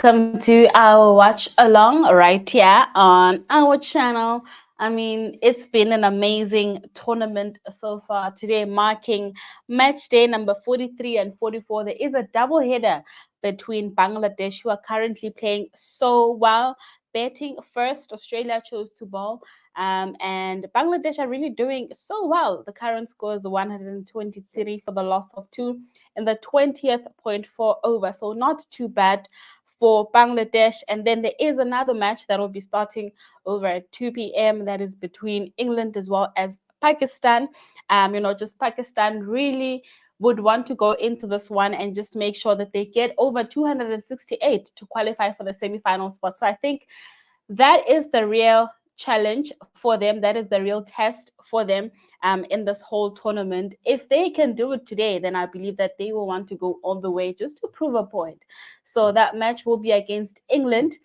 welcome to our watch along right here on our channel. I mean, it's been an amazing tournament so far. Today, marking match day number 43 and 44, there is a double header between Bangladesh, who are currently playing so well. Batting first, Australia chose to bowl, and Bangladesh are really doing so well. The current score is 123 for the loss of two in the 20th point four over, so not too bad for Bangladesh. And then there is another match that will be starting over at 2 p.m. That is between England as well as Pakistan. Just Pakistan really would want to go into this one and just make sure that they get over 268 to qualify for the semi-final spot. So I think that is the real challenge for them. That is the real test for them in this whole tournament. If they can do it today, then I believe that they will want to go all the way just to prove a point. So that match will be against England,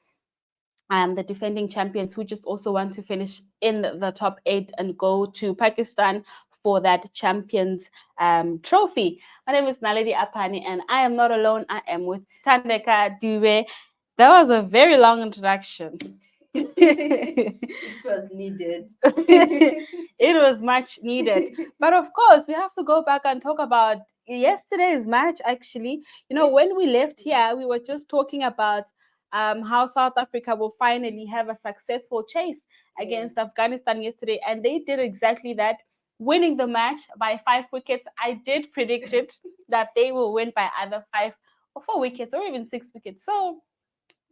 the defending champions, who just also want to finish in the top eight and go to Pakistan for that champions trophy. My name is Naledi Apani, and I am not alone. I am with Tandeka Dube. That was a very long introduction. It was needed. It was much needed. But of course, we have to go back and talk about yesterday's match, actually. When we left here, we were just talking about how South Africa will finally have a successful chase against Afghanistan yesterday. And they did exactly that, winning the match by 5 wickets. I did predict it that they will win by either 5 or 4 wickets or even 6 wickets. So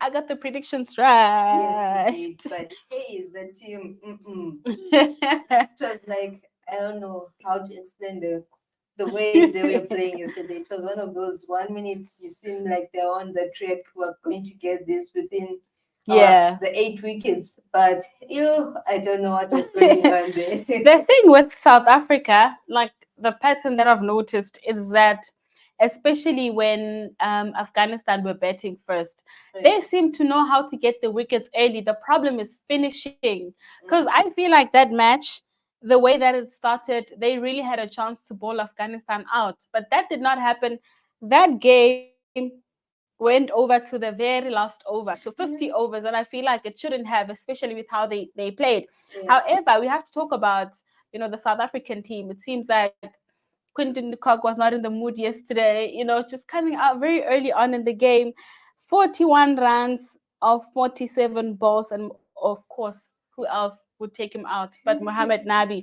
I got the predictions right. Yes, you did. But hey, the team, it was like, I don't know how to explain the way they were playing yesterday. It was one of those 1 minute you seem like they're on the track, we're going to get this within Yeah. the 8 wickets. But I don't know what was going on there. The thing with South Africa, like the pattern that I've noticed, is that especially when Afghanistan were batting first, they seem to know how to get the wickets early. The problem is finishing. Because I feel like that match, the way that it started, they really had a chance to bowl Afghanistan out. But that did not happen. That game went over to the very last over, to 50 overs, and I feel like it shouldn't have, especially with how they played. However, we have to talk about the South African team. It seems like Quinton de Kock was not in the mood yesterday, just coming out very early on in the game. 41 runs of 47 balls, and of course, who else would take him out but Mohamed Nabi,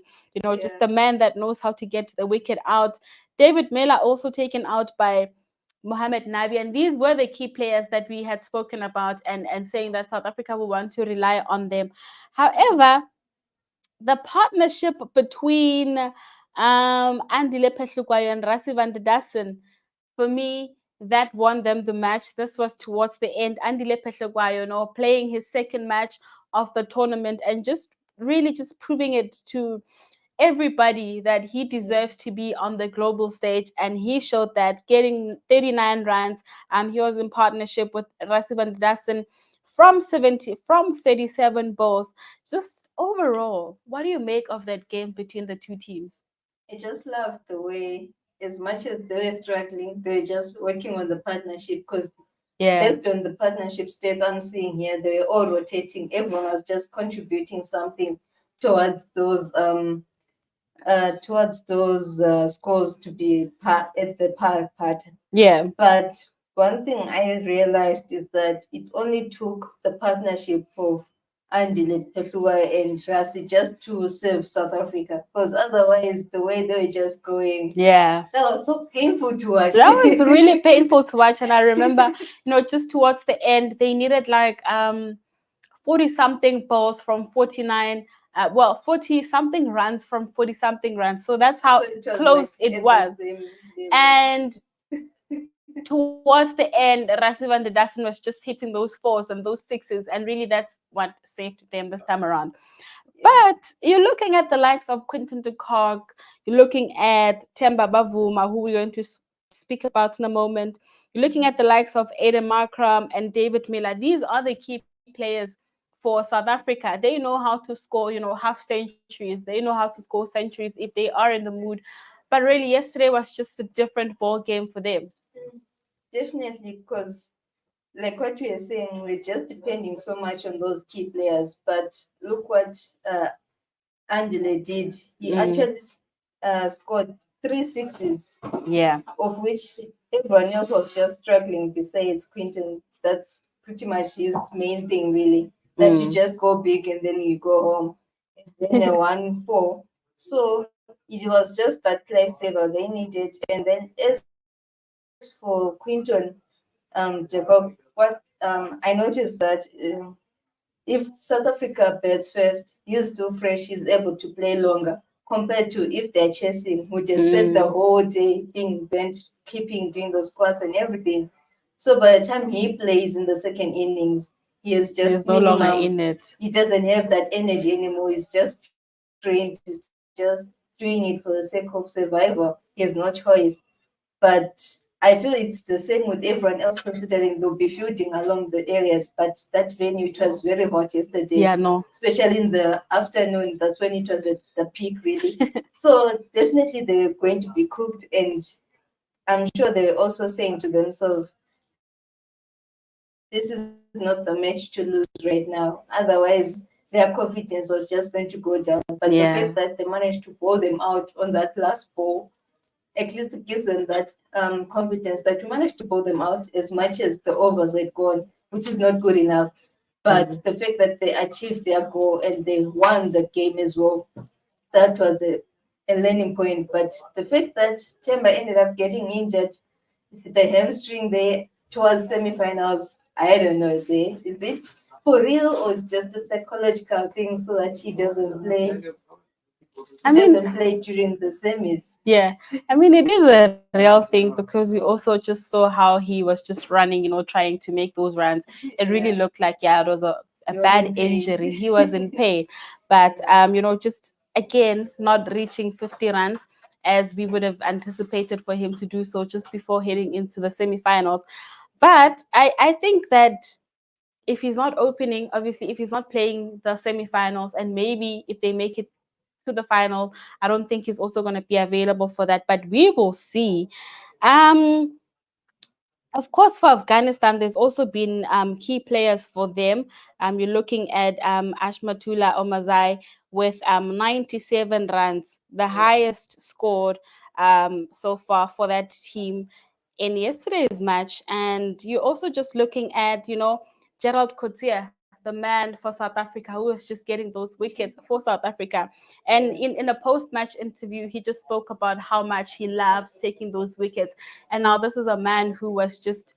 just the man that knows how to get the wicket out. David Miller also taken out by Mohamed Nabi, and these were the key players that we had spoken about, and saying that South Africa will want to rely on them. However, the partnership between Andile Pehlukwayo and Rassie van der Dussen, for me, that won them the match. This was towards the end. Andile Pehlukwayo, playing his second match of the tournament and just really just proving it to everybody that he deserves to be on the global stage, and he showed that, getting 39 runs. He was in partnership with Rassie van der Dussen from 37 balls. Just overall, what do you make of that game between the two teams? I just loved the way, as much as they were struggling, they were just working on the partnership, because based on the partnership stats I'm seeing here, they were all rotating. Everyone was just contributing something towards those scores to be at the part. Yeah. But one thing I realized is that it only took the partnership of Andile Pehlukwayo and Rassie just to save South Africa, because otherwise the way they were just going, Yeah. that was so painful to watch. That was really painful to watch. And I remember, just towards the end, they needed like 40 something balls from 49, 40 something runs from 40 something runs. So that's how close like it was. And towards the end, Rassie van der Dussen was just hitting those fours and those sixes, and really that's what saved them this time around. But you're looking at the likes of Quinton de Kock, you're looking at Themba Bavuma, who we're going to speak about in a moment. You're looking at the likes of Aiden Markram and David Miller. These are the key players for South Africa. They know how to score, half centuries. They know how to score centuries if they are in the mood. But really, yesterday was just a different ball game for them. Definitely, because like what we are saying, we're just depending so much on those key players. But look what Angela did. He actually scored 3 sixes, Yeah. of which everyone else was just struggling besides Quinton. That's pretty much his main thing, really. That you just go big and then you go home. And then a 1-4. So it was just that lifesaver they needed. And then as for Quinton, Jacob, what I noticed that if South Africa bats first, he's still fresh, he's able to play longer compared to if they're chasing, who just spent the whole day being bent, keeping doing the squats and everything. So by the time he plays in the second innings, he is He's just no longer minimum. in it. He doesn't have that energy anymore. He's just drained. He's just doing it for the sake of survival. He has no choice. But I feel it's the same with everyone else, considering they'll be fielding along the areas. But that venue, it was very hot yesterday, Yeah, no. especially in the afternoon. That's when it was at the peak, really. So definitely they're going to be cooked, and I'm sure they're also saying to themselves, this is not the match to lose right now. Otherwise, their confidence was just going to go down. But the fact that they managed to bowl them out on that last ball, at least it gives them that confidence that we managed to bowl them out as much as the overs had gone, which is not good enough. But the fact that they achieved their goal and they won the game as well, that was a learning point. But the fact that Temba ended up getting injured, the hamstring there towards semifinals, I don't know. There is it for real, or it's just a psychological thing so that he I doesn't mean, play during the semis. yeah, I mean, it is a real thing because we also just saw how he was just running, trying to make those runs. It really Yeah, looked like, yeah, it was a he was bad in pain. injury. He was in pain. But, just again, not reaching 50 runs as we would have anticipated for him to do so just before heading into the semifinals. But I think that if he's not opening, obviously, if he's not playing the semifinals, and maybe if they make it to the final, I don't think he's also going to be available for that. But we will see. Um, of course, for Afghanistan, there's also been key players for them. You're looking at Ashmatullah Omazai with 97 runs, the highest scored so far for that team in yesterday's match. And you're also just looking at, Gerald Coetzee, the man for South Africa, who was just getting those wickets for South Africa. And in a post-match interview, he just spoke about how much he loves taking those wickets. And now this is a man who was just,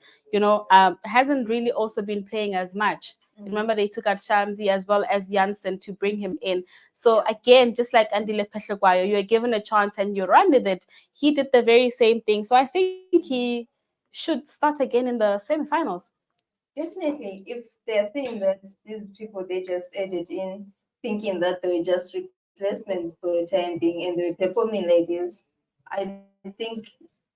hasn't really also been playing as much. Remember, they took out Shamsi as well as Janssen to bring him in. So again, just like Andile Pehlekwayo, you're given a chance and you run with it. He did the very same thing. So I think he should start again in the semifinals. Definitely, if they're saying that these people they just added in, thinking that they were just replacement for the time being and they were performing like this, I think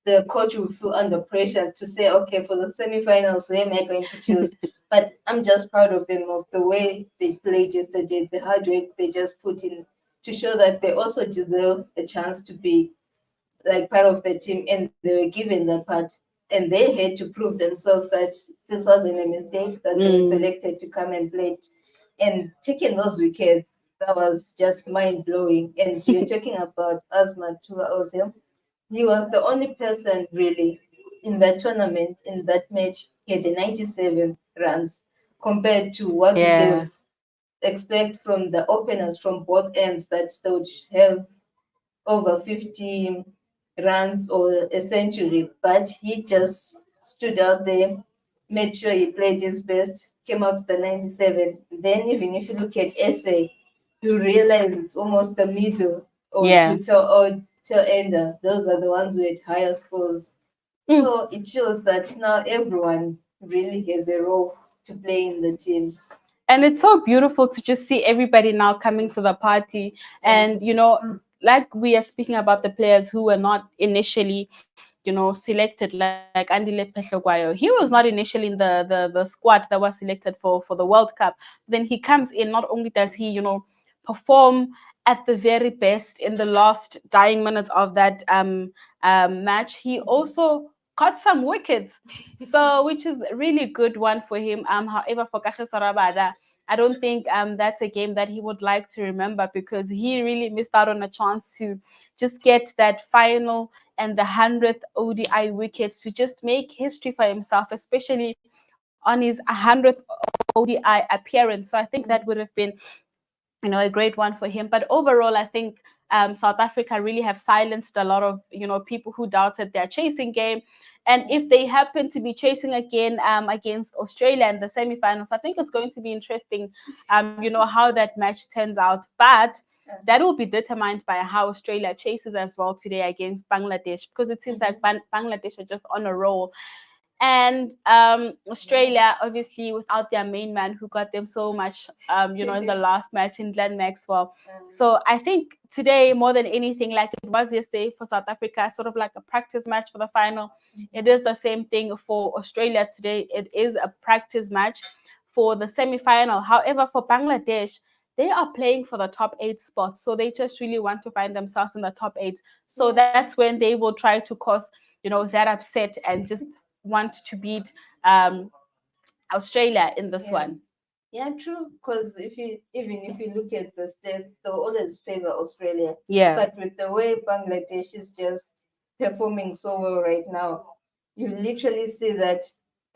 the coach will feel under pressure to say, okay, for the semifinals, who am I going to choose? But I'm just proud of them of the way they played yesterday, the hard work they just put in to show that they also deserve a chance to be like part of the team, and they were given that part, and they had to prove themselves that this wasn't a mistake, that they were selected to come and play and taking those wickets. That was just mind blowing. And you're talking about Asma Tula Ozil. He was the only person really in that tournament, in that match. He had a 97 runs compared to what we Yeah. have expect from the openers from both ends, that they would have over 50 runs or a century, but he just stood out there, made sure he played his best, came out to the 97. Then, even if you look at SA, you realize it's almost the middle or Yeah. tail ender. Those are the ones who had higher scores. Mm. So it shows that now everyone really has a role to play in the team. And it's so beautiful to just see everybody now coming to the party. And, like we are speaking about the players who were not initially, selected, like Andile Pehlokwayo. He was not initially in the squad that was selected for the World Cup. Then he comes in, not only does he, perform at the very best in the last dying minutes of that match, he also caught some wickets. So, which is a really good one for him. However, for Kagiso Rabada, I don't think that's a game that he would like to remember, because he really missed out on a chance to just get that final and the 100th ODI wickets to just make history for himself, especially on his 100th ODI appearance. So I think that would have been, a great one for him. But overall, I think South Africa really have silenced a lot of people who doubted their chasing game. And if they happen to be chasing again against Australia in the semi-finals, I think it's going to be interesting, how that match turns out. But that will be determined by how Australia chases as well today against Bangladesh, because it seems like Bangladesh are just on a roll. And Australia, obviously, without their main man who got them so much, in the last match in Glenn Maxwell. So I think today, more than anything, like it was yesterday for South Africa, sort of like a practice match for the final, it is the same thing for Australia today. It is a practice match for the semi-final. However, for Bangladesh, they are playing for the top 8 spots. So they just really want to find themselves in the top 8. So that's when they will try to cause, that upset and just want to beat Australia in this one. Yeah, true. Because if you look at the stats, they'll always favor Australia. Yeah. But with the way Bangladesh is just performing so well right now, you literally see that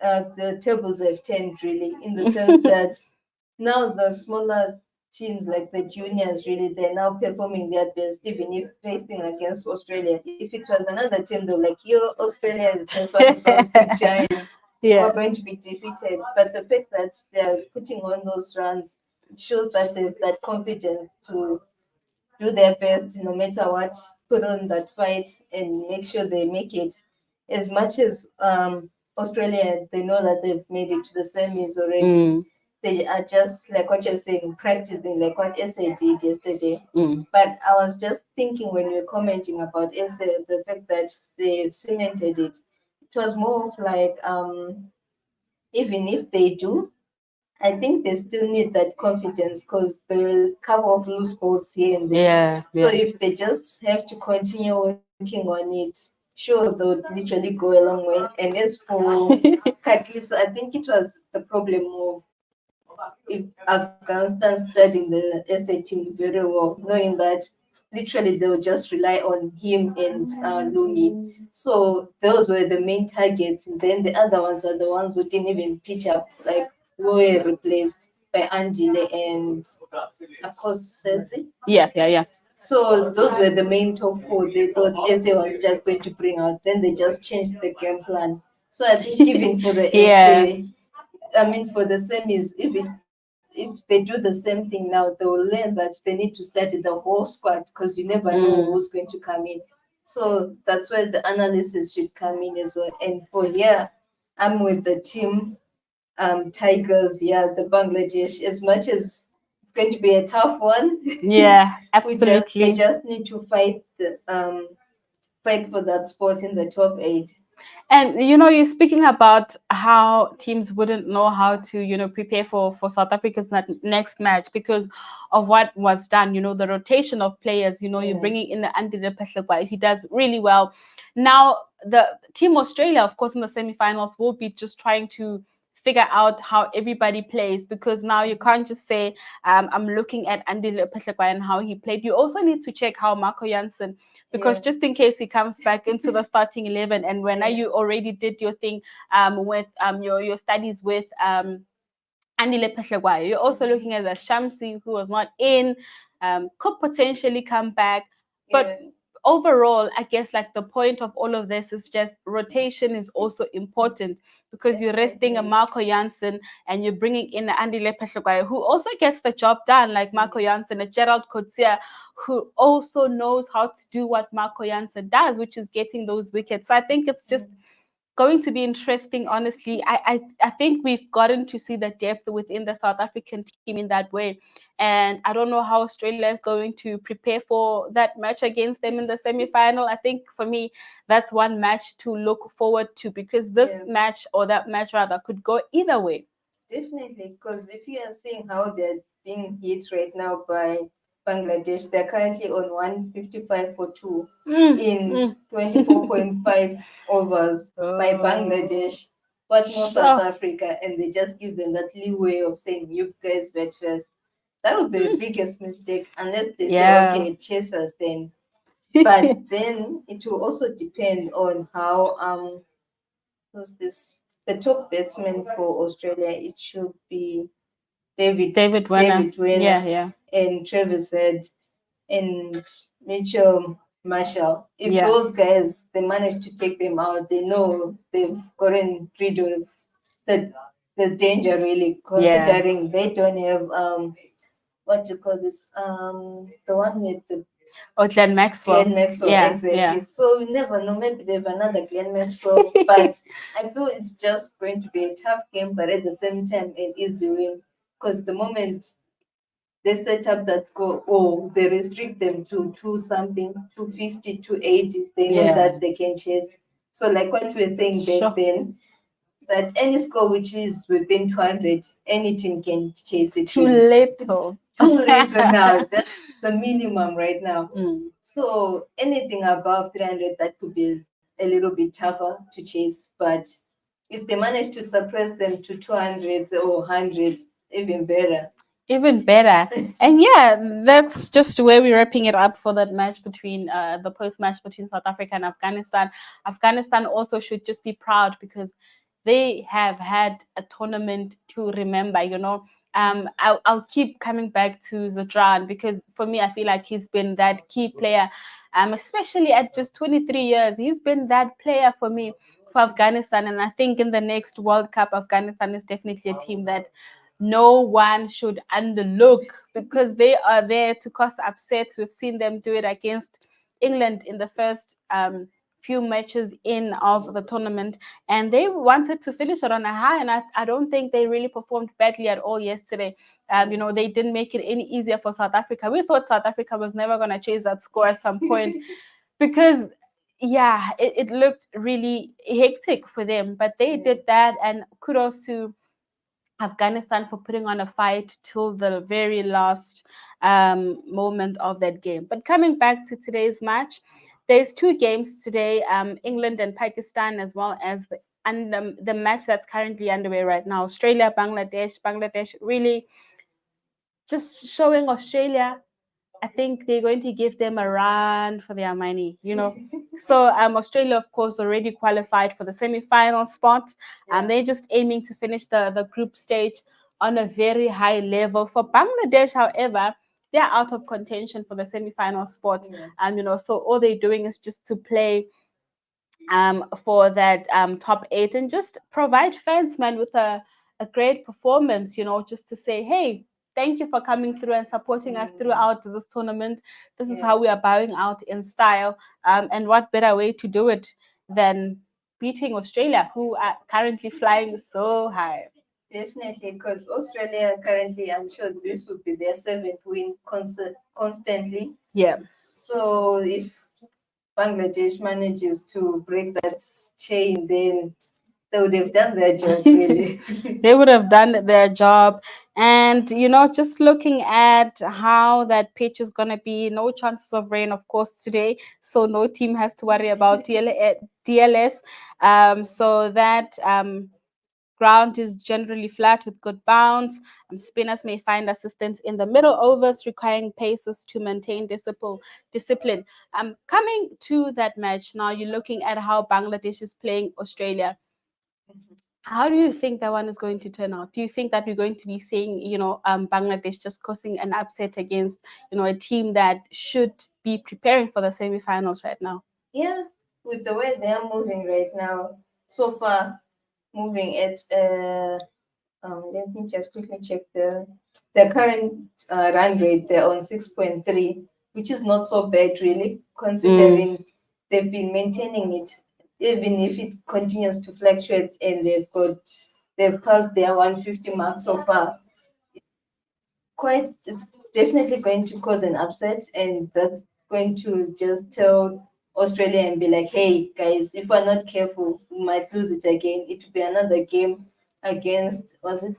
the tables have turned, really, in the sense that now the smaller teams like the juniors, really, they're now performing their best, even if facing against Australia. If it was another team, they're like, yo, Australia is just one of those big giants. Yeah. We're going to be defeated. But the fact that they're putting on those runs, it shows that they've that confidence to do their best no matter what, put on that fight and make sure they make it. As much as Australia, they know that they've made it to the semis already. They are just like what you're saying, practicing like what SA did yesterday. But I was just thinking when we were commenting about SA, the fact that they've cemented it, it was more of like even if they do, I think they still need that confidence because the cover of loose balls here and there. So if they just have to continue working on it, sure, they would literally go a long way. And as for Katli, so I think it was the problem of if Afghanistan studying the estate team very well, knowing that literally they'll just rely on him and Lungi. So those were the main targets. And then the other ones are the ones who didn't even pitch up, like were replaced by Angile and of course Sensi. Yeah. So those were the main top 4 they thought SA was just going to bring out. Then they just changed the game plan. So I think even for the SA, I mean for the semis, if they do the same thing now, they'll learn that they need to study the whole squad because you never know who's going to come in. So that's where the analysis should come in as well. And for here, I'm with the team Tigers, the Bangladesh, as much as it's going to be a tough one. Yeah, absolutely. We just need to fight for that spot in the top 8. And you're speaking about how teams wouldn't know how to prepare for South Africa's next match because of what was done, the rotation of players. You're bringing in the Andile Pehlekwa, he does really well. Now the team Australia, of course, in the semi-finals will be just trying to figure out how everybody plays, because now you can't just say I'm looking at Andile Pehlekwa and how he played. You also need to check how Marco Jansen, because just in case he comes back into the starting 11, and when you already did your thing with your studies with Andile Pehlekwa, you're also looking at the Shamsi, who was not in, could potentially come back, but overall, I guess like the point of all of this is just rotation is also important, because you're resting a Marco Jansen and you're bringing in Andile Pehlekwa, who also gets the job done like Marco Jansen, a Gerald Coetzee, who also knows how to do what Marco Jansen does, which is getting those wickets. So I think it's just going to be interesting, honestly. I think we've gotten to see the depth within the South African team in that way. And I don't know how Australia is going to prepare for that match against them in the semi-final. I think for me, that's one match to look forward to, because this match, or that match rather, could go either way. Definitely, because if you are seeing how they're being hit right now by Bangladesh. They're currently on 155 for two Mm, in mm. 24.5 overs by Oh, Bangladesh. What more South sure. Africa? And they just give them that leeway of saying, you guys bet first. That would be the biggest mistake unless they say, Yeah. okay, chase us then. But then it will also depend on how who's this the top batsman for Australia. It should be David David Warner. David Yeah, Warner yeah, and Travis Head and Mitchell Marshall. If yeah, those guys they manage to take them out, they know they've gotten rid of the the danger really, yeah. considering they don't have what do you call this? The one with the Oh, Glenn Maxwell. Glenn Maxwell, Yeah, yeah. exactly. So you never know, maybe they have another Glenn Maxwell, but I feel it's just going to be a tough game, but at the same time an easy win. Because the moment they set up that score, oh, they restrict them to two something, 250, 280. They know Yeah. that they can chase. So, like what we were saying back Sure. then, that any score which is within 200, any team can chase It's it too really. little. Too little now. That's the minimum right now. Mm. So, anything above 300, that could be a little bit tougher to chase. But if they manage to suppress them to 200s or hundreds, even better. Even better. And yeah, that's just where we're wrapping it up for that match between the post match between South Africa and Afghanistan. Afghanistan also should just be proud because they have had a tournament to remember, you know. I'll keep coming back to Zidane because for me, I feel like he's been that key player, especially at just 23 years. He's been that player for me for Afghanistan. And I think in the next World Cup, Afghanistan is definitely a team that no one should underlook because they are there to cause upsets. We've seen them do it against England in the first few matches in of the tournament, and they wanted to finish it on a high. And I don't think they really performed badly at all yesterday. You know, they didn't make it any easier for South Africa. We thought South Africa was never going to chase that score at some point because yeah, it looked really hectic for them, but they did that, and kudos to Afghanistan for putting on a fight till the very last moment of that game. But coming back to today's match, there's two games today, England and Pakistan, as well as the match that's currently underway right now, Australia, Bangladesh. Bangladesh really just showing Australia. I think they're going to give them a run for their money, you know. So Australia, of course, already qualified for the semi-final spot. They're just aiming to finish the group stage on a very high level. For Bangladesh, however, they're out of contention for the semi-final spot. You know, so all they're doing is just to play for that top eight and just provide fans, man, with a great performance, you know, just to say, hey, thank you for coming through and supporting us throughout this tournament. This is how we are bowing out in style. And what better way to do it than beating Australia, who are currently flying so high? Definitely, because Australia currently, I'm sure this would be their seventh win constantly. Yeah. So if Bangladesh manages to break that chain, then they would have done their job, really. They would have done their job. And, you know, just looking at how that pitch is going to be, no chances of rain, of course, today. So no team has to worry about DLS. So that ground is generally flat with good bounce. Spinners may find assistance in the middle overs, requiring paces to maintain discipline. Coming to that match now, you're looking at how Bangladesh is playing Australia. How do you think that one is going to turn out? Do you think that we're going to be seeing, you know, Bangladesh just causing an upset against, you know, a team that should be preparing for the semifinals right now? Yeah, with the way they are moving right now, so far moving at let me just quickly check the current run rate. They're on 6.3, which is not so bad really, considering they've been maintaining it, even if it continues to fluctuate, and they've passed their 150 mark so far. It's definitely going to cause an upset, and that's going to just tell Australia and be like, hey guys, if we're not careful, we might lose it again. It will be another game against, was it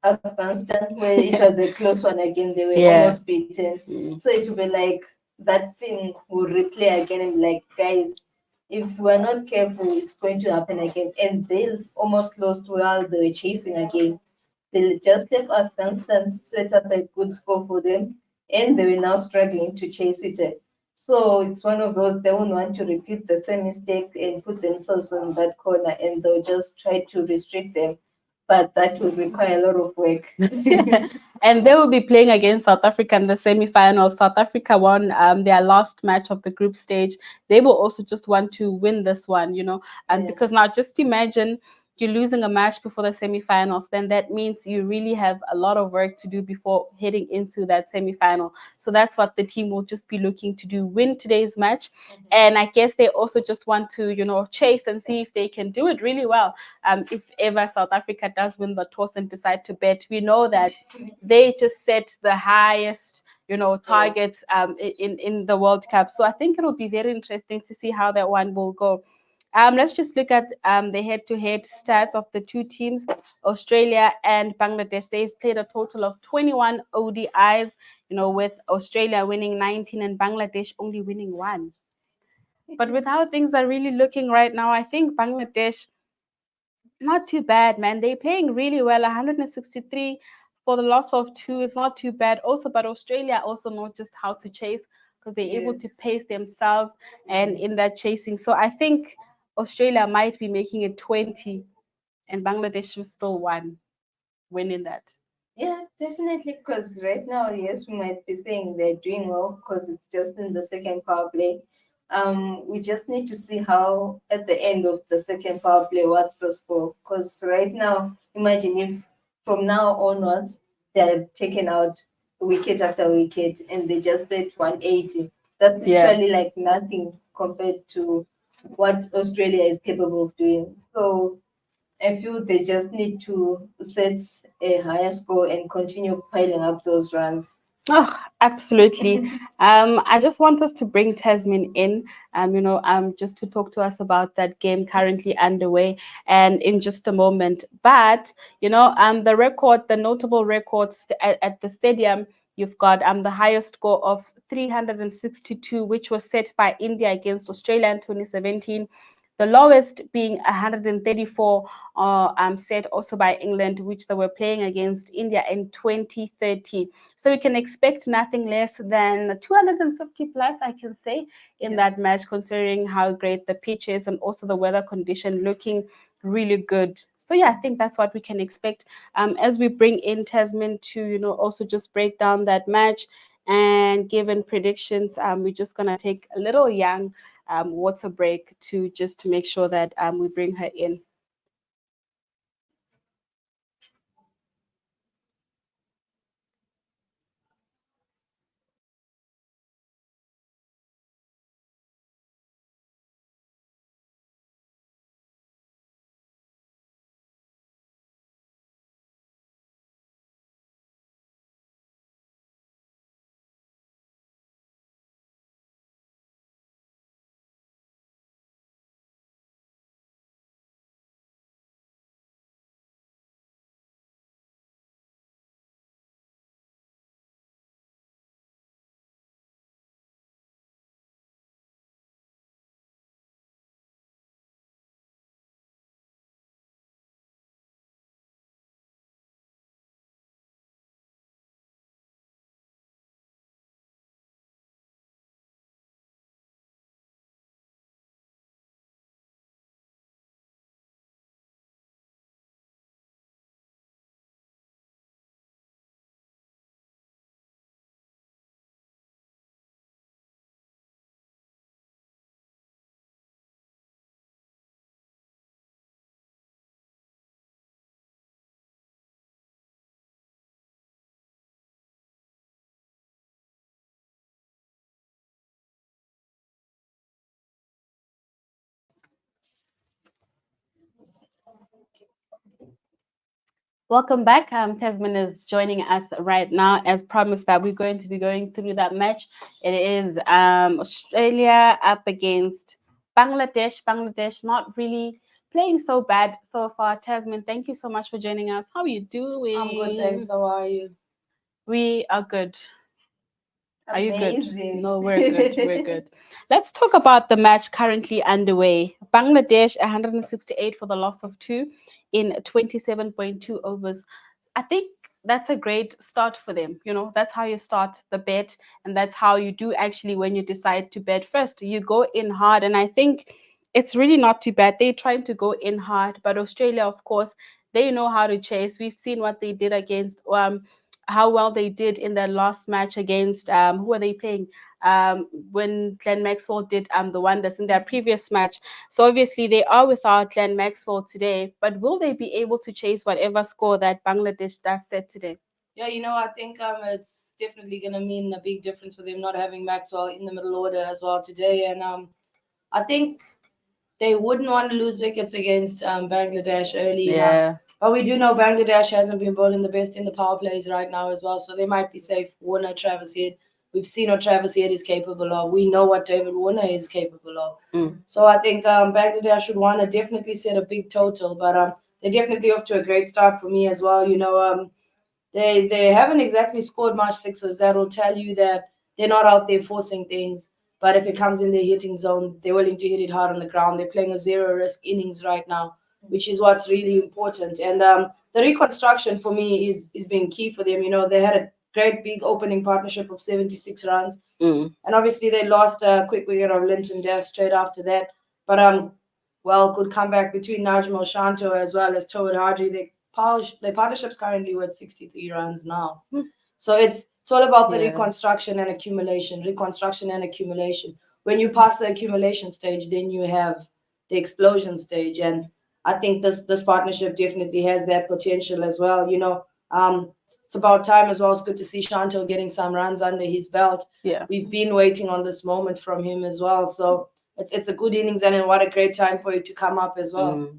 Afghanistan, where it was a close one again. They were Yeah. almost beaten. Mm. So it will be like that thing will replay again and like, guys, if we're not careful, it's going to happen again. And they almost lost while they were chasing again. They just left Afghanistan, set up a good score for them, and they were now struggling to chase it. So it's one of those they won't want to repeat the same mistake and put themselves on that corner, and they'll just try to restrict them. But that will require a lot of work. And they will be playing against South Africa in the semi-finals. South Africa won their last match of the group stage. They will also just want to win this one, and Yeah. because now just imagine you're losing a match before the semi-finals, then that means you really have a lot of work to do before heading into that semi-final. So that's what the team will just be looking to do: win today's match, and I guess they also just want to, chase and see if they can do it really well. If ever South Africa does win the toss and decide to bet, we know that they just set the highest, targets in the World Cup. So I think it'll be very interesting to see how that one will go. Let's just look at the head-to-head stats of the two teams, Australia and Bangladesh. They've played a total of 21 ODIs, with Australia winning 19 and Bangladesh only winning one. But with how things are really looking right now, I think Bangladesh, not too bad, man. They're playing really well. 163 for the loss of two is not too bad. Also, but Australia also know just how to chase because they're able to Yes. pace themselves and in that chasing. So I think Australia might be making it 20 and Bangladesh will still winning that. Yeah, definitely. Because right now, yes, we might be saying they're doing well because it's just in the second power play. We just need to see how at the end of the second power play, what's the score? Because right now, imagine if from now onwards they're taken out wicket after wicket and they just did 180. That's Yeah. literally like nothing compared to what Australia is capable of doing. So I feel they just need to set a higher score and continue piling up those runs. Oh, absolutely. I just want us to bring Tasmin in, just to talk to us about that game currently underway, and in just a moment. But the notable records at the stadium. You've got the highest score of 362, which was set by India against Australia in 2017. The lowest being 134, set also by England, which they were playing against India in 2013. So we can expect nothing less than 250 plus, I can say, in that match, considering how great the pitch is and also the weather condition looking really good. So yeah, I think that's what we can expect. As we bring in Tasman to, also just break down that match and given predictions, we're just gonna take a little young water break to just to make sure that we bring her in. Welcome back. Tasman is joining us right now. As promised, that we're going to be going through that match. It is Australia up against Bangladesh. Bangladesh not really playing so bad so far. Tasman, thank you so much for joining us. How are you I'm good, thanks. doing? How are you? We are good. Are you good? Amazing. No, we're good. We're good. Let's talk about the match currently underway. Bangladesh 168 for the loss of two in 27.2 overs. I think that's a great start for them. You know, that's how you start the bet, and that's how you do actually when you decide to bet first. You go in hard, and I think it's really not too bad. They're trying to go in hard, but Australia, of course, they know how to chase. We've seen what they did against how well they did in their last match against who are they playing when Glenn Maxwell did the wonders in their previous match. So obviously they are without Glenn Maxwell today, but will they be able to chase whatever score that Bangladesh does set today? Yeah, I think it's definitely gonna mean a big difference for them not having Maxwell in the middle order as well today, and I think they wouldn't want to lose wickets against Bangladesh early enough. Yeah. But we do know Bangladesh hasn't been bowling the best in the power plays right now as well, so they might be safe. Warner, Travis Head. We've seen what Travis Head is capable of. We know what David Warner is capable of. So I think Bangladesh should want to definitely set a big total, but they're definitely off to a great start for me as well. They haven't exactly scored much sixes. That'll tell you that they're not out there forcing things. But if it comes in their hitting zone, they're willing to hit it hard on the ground. They're playing a zero risk innings right now, which is what's really important. And the reconstruction for me is being key for them. They had a great big opening partnership of 76 runs, and obviously they lost a quick wicket of Linton Das straight after that. But good comeback between Najmal Shanto as well as Towed Haji. Their partnership's currently with 63 runs now. So it's all about the reconstruction and accumulation. Reconstruction and accumulation. When you pass the accumulation stage, then you have the explosion stage. And I think this partnership definitely has that potential as well. It's about time as well. It's good to see Shanto getting some runs under his belt. Yeah. We've been waiting on this moment from him as well. So it's a good innings, and what a great time for it to come up as well.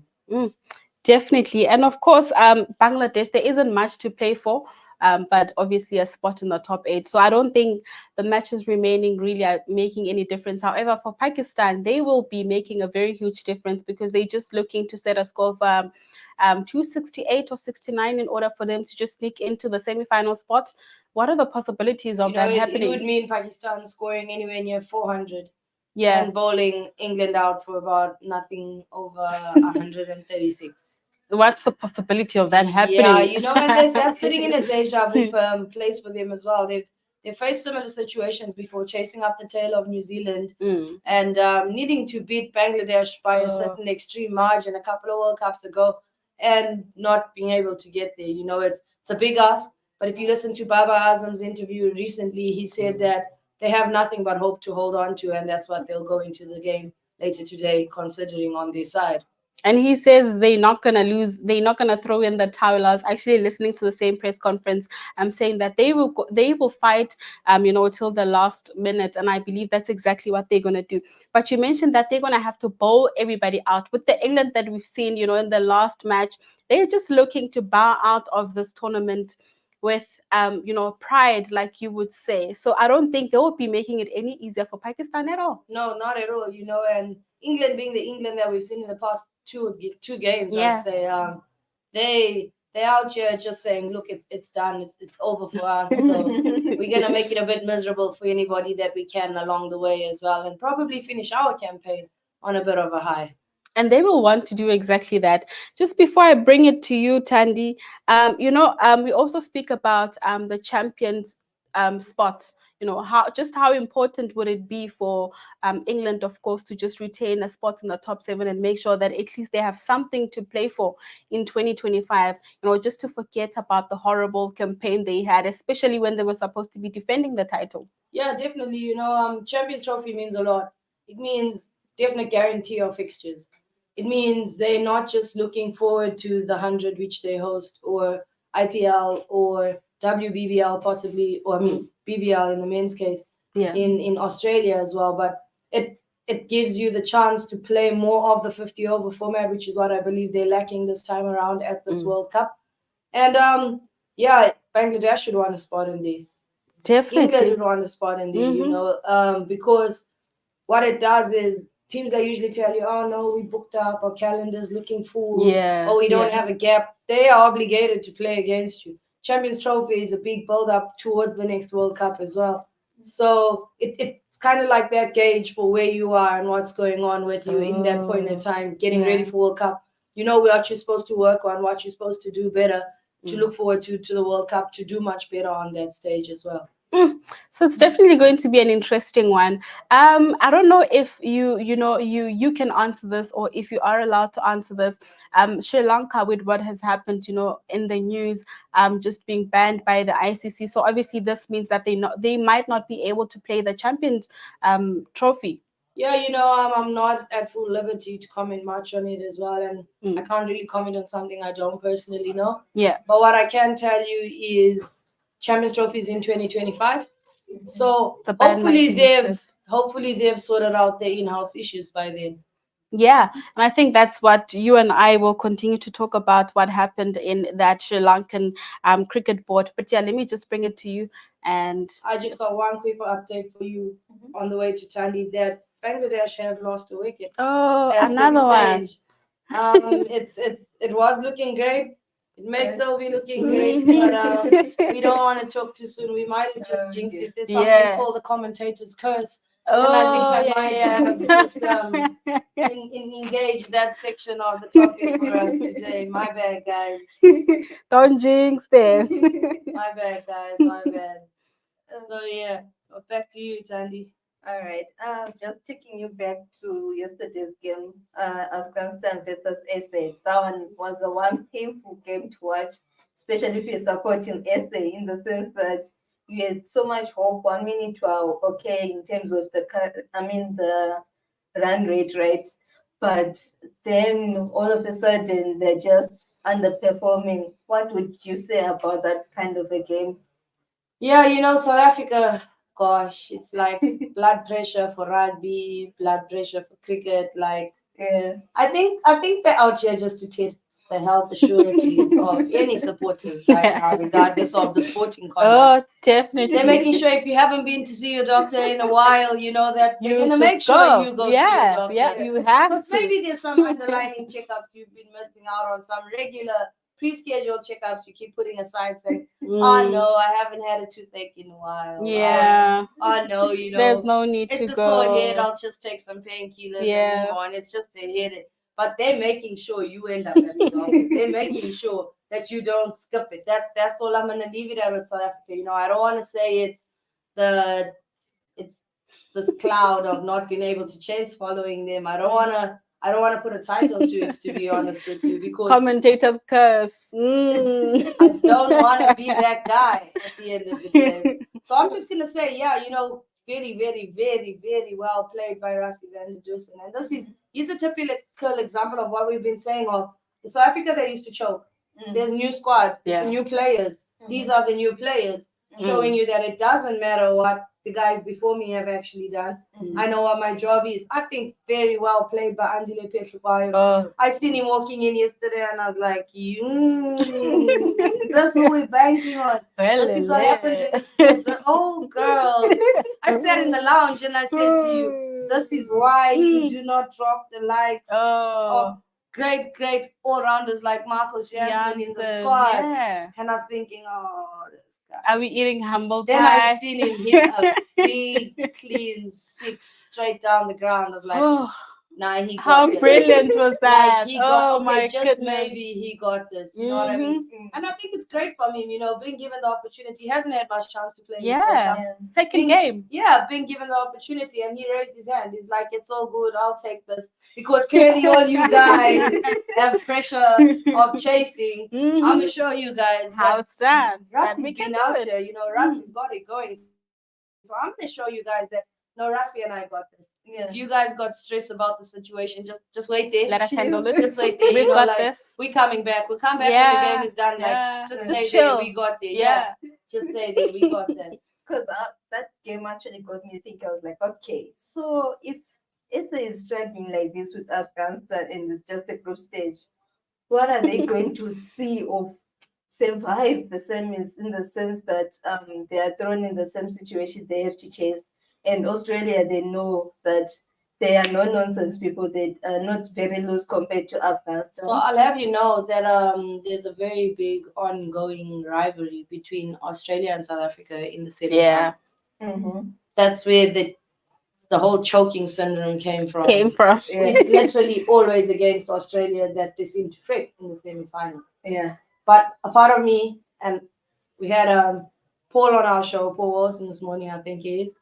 Definitely. And of course, Bangladesh, there isn't much to play for, but obviously a spot in the top eight. So I don't think the matches remaining really are making any difference. However, for Pakistan, they will be making a very huge difference because they're just looking to set a score of 268 or 69 in order for them to just sneak into the semi-final spot. What are the possibilities of that happening? It would mean Pakistan scoring anywhere near 400. Yeah. And bowling England out for about nothing over 136. What's the possibility of that happening? Yeah, and that's sitting in a deja vu place for them as well. They've faced similar situations before, chasing up the tail of New Zealand and needing to beat Bangladesh by a certain extreme margin a couple of World Cups ago and not being able to get there. It's a big ask, but if you listen to Baba Azam's interview recently, he said that they have nothing but hope to hold on to, and that's what they'll go into the game later today considering on their side. And he says they're not going to lose. They're not going to throw in the towel. I was actually listening to the same press conference. I'm saying that they will fight, till the last minute. And I believe that's exactly what they're going to do. But you mentioned that they're going to have to bowl everybody out. With the England that we've seen, in the last match, they're just looking to bow out of this tournament with pride, like you would say. So I don't think they'll be making it any easier for Pakistan at all. No, not at all. And England being the England that we've seen in the past two games, I'd say they out here just saying, look, it's done, it's over for us. So we're gonna make it a bit miserable for anybody that we can along the way as well, and probably finish our campaign on a bit of a high. And they will want to do exactly that. Just before I bring it to you, Tandy, we also speak about the champions spots. How important would it be for England, of course, to just retain a spot in the top seven and make sure that at least they have something to play for in 2025. Just to forget about the horrible campaign they had, especially when they were supposed to be defending the title. Yeah, definitely. Champions Trophy means a lot. It means definite guarantee of fixtures. It means they're not just looking forward to the 100 which they host, or IPL or WBBL possibly, or BBL in the men's case, in Australia as well. But it gives you the chance to play more of the 50 over format, which is what I believe they're lacking this time around at this World Cup. And Bangladesh should want a spot in there. Definitely. England would want a spot in there, because what it does is teams that usually tell you, oh no, we booked up, our calendar's looking full, Yeah, or we don't yeah. have a gap. They are obligated to play against you. Champions Trophy is a big build up towards the next World Cup as well. So it's kind of like that gauge for where you are and what's going on with you in that point in time, getting ready for World Cup. You know what you're supposed to work on, what you're supposed to do better, to look forward to the World Cup, to do much better on that stage as well. So it's definitely going to be an interesting one. I don't know if you can answer this, or if you are allowed to answer this. Sri Lanka, with what has happened, in the news, just being banned by the ICC. So obviously this means that they might not be able to play the Champions Trophy. Yeah, I'm not at full liberty to comment much on it as well, and I can't really comment on something I don't personally know. Yeah. But what I can tell you is Champions Trophy is in 2025, so hopefully they've sorted out their in-house issues by then. Yeah, and I think that's what you and I will continue to talk about, what happened in that Sri Lankan cricket board. But yeah, let me just bring it to you. And I just got one quick update for you on the way to Chandy, that Bangladesh have lost a wicket. Oh, another one. It was looking great. It may still be looking great, but we don't want to talk too soon. We might have just jinxed it. There's something called the commentator's curse. Oh, and I think I might have just engage that section of the topic for us today. My bad, guys. Don't jinx them. My bad, guys. My bad. So yeah, back to you, Tandy. All right. Just taking you back to yesterday's game, Afghanistan versus SA. That one was the one painful game to watch, especially if you're supporting SA, in the sense that you had so much hope. 1 minute were okay in terms of the run rate, right? But then all of a sudden they're just underperforming. What would you say about that kind of a game? Yeah, South Africa, gosh, it's like blood pressure for rugby, blood pressure for cricket. Like, I think they're out here just to test the health assurances of any supporters right now, regardless of the sporting conduct. Oh, definitely. They're making sure if you haven't been to see your doctor in a while, you know that they're going to make sure you go see your doctor. Yeah, you have But to. maybe there's some underlying checkups you've been missing out on, some regular pre-scheduled checkups you keep putting aside, saying, oh no, I haven't had a toothache in a while. Yeah. Oh no, There's no need to it's a go. sore head, I'll just take some painkillers and move on. It's just a headache. But they're making sure you end up at the doctor. They're making sure that you don't skip it. That's all I'm gonna leave it at with South Africa. I don't want to say it's this cloud of not being able to chase following them. I don't wanna put a title to it, to be honest with you, because commentators curse. I don't want to be that guy at the end of the day. So I'm just gonna say, very, very, very, very well played by Rassie van der Dussen. And he's a typical example of what we've been saying of the South Africa that used to choke. There's a new squad, it's new players. These are the new players, showing you that it doesn't matter what the guys before me have actually done. I know what my job is. I think very well played by Andile Petrubayo. I seen him walking in yesterday and I was like, that's what we're banking on. That's what happened to oh girl. I sat in the lounge and I said to you, this is why you do not drop the likes of great all-rounders like Marcus Janssen in the squad. Yeah. And I was thinking, oh, this guy. Are we eating humble pie? Then I seen him hit a big, clean 6 straight down the ground. I was like, nah, he got How this. brilliant was that? Like, he got, my just goodness. maybe he got this. You know what I mean? And I think it's great from him, being given the opportunity. He hasn't had much chance to play. Second game. Yeah, being given the opportunity, and he raised his hand. He's like, it's all good, I'll take this. Because clearly all you guys have pressure of chasing. I'm going to show you guys how it's done. Rassie's been out here, Rassie's got it going. So I'm going to show you guys that, no, Rassie and I got this. If you guys got stressed about the situation, just wait there. Let us handle it. Just wait there. We got this. We're coming back. We'll come back when the game is done. Just stay there. We got there. Just stay there. We got that. Because that game actually got me thinking. I was like, okay, so if SA is struggling like this with Afghanistan and it's just a group stage, what are they going to see or survive the same, in the sense that they are thrown in the same situation they have to chase? And Australia, they know that they are no nonsense people. They are not very loose compared to Afghanistan. So I'll have you know that there's a very big ongoing rivalry between Australia and South Africa in the semifinals. Yeah. That's where the whole choking syndrome came from. Yeah. It's literally always against Australia that they seem to freak in the semifinals. Yeah. But a part of me, and we had Paul on our show, Paul Wilson this morning, I think it is.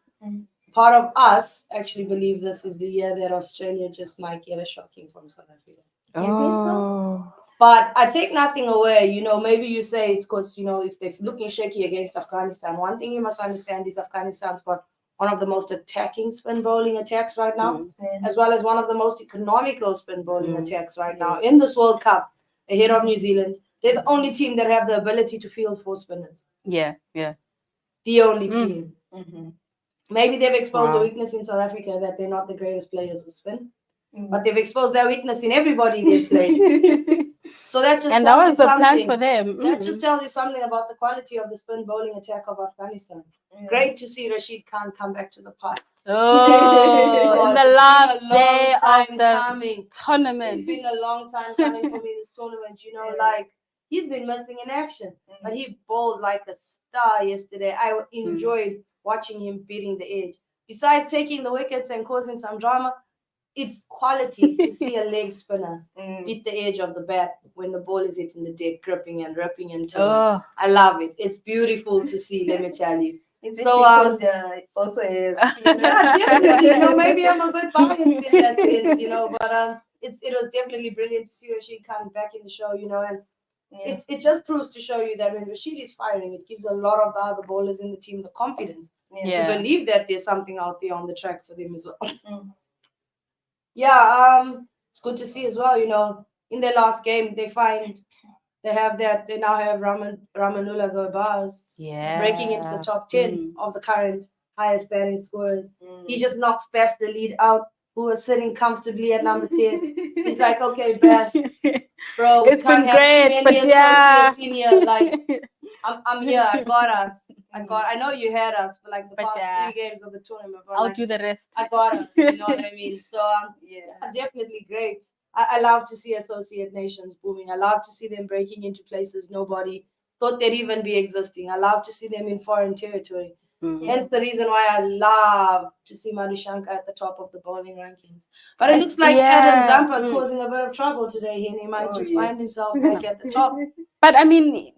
Part of us actually believe this is the year that Australia just might get a shocking from South Africa. You think so? But I take nothing away. You know, maybe you say it's because, you know, if they're looking shaky against Afghanistan, one thing you must understand is Afghanistan's got one of the most attacking spin bowling attacks right now, as well as one of the most economical spin bowling attacks right now in this World Cup, ahead of New Zealand. They're the only team that have the ability to field 4 spinners. Yeah. The only team. Maybe they've exposed a Wow. weakness in South Africa that they're not the greatest players who spin, but they've exposed their weakness in everybody they've played. So that just And tells that you was the plan something. for them. That just tells you something about the quality of the spin bowling attack of Afghanistan. Great to see Rashid Khan come back to the party. Oh, in the last day of the coming. tournament. It's been a long time coming for me, this tournament. You know, like, he's been missing in action. But he bowled like a star yesterday. I enjoyed watching him beating the edge. Besides taking the wickets and causing some drama, it's quality to see a leg spinner beat the edge of the bat when the ball is hitting the deck, gripping and ripping and turning. Oh. I love it. It's beautiful to see, let me tell you. It's So, because also is Yeah, definitely. You know, maybe I'm a bit biased in that sense, you know, but it was definitely brilliant to see Rashid Khan back in the show, you know, and it just proves to show you that when Rashid is firing, it gives a lot of the other bowlers in the team the confidence to believe that there's something out there on the track for them as well. It's good to see as well, you know, in their last game they now have Ramanullah Garbaz breaking into the top 10 of the current highest batting scorers. He just knocks past the lead out, who was sitting comfortably at number 10. He's like, okay, Bass, bro, we It's can't been have great, too but many associates in here. Like, I'm here. I got us. I know you had us for like the But past 3 games of the tournament. But I'll like, do the rest. I got us. You know what I mean? So definitely great. I love to see associate nations booming. I love to see them breaking into places nobody thought they'd even be existing. I love to see them in foreign territory. Hence the reason why I love to see Madhushanka at the top of the bowling rankings. But it looks like Adam Zampa's causing a bit of trouble today. He might find himself back at the top. But I mean,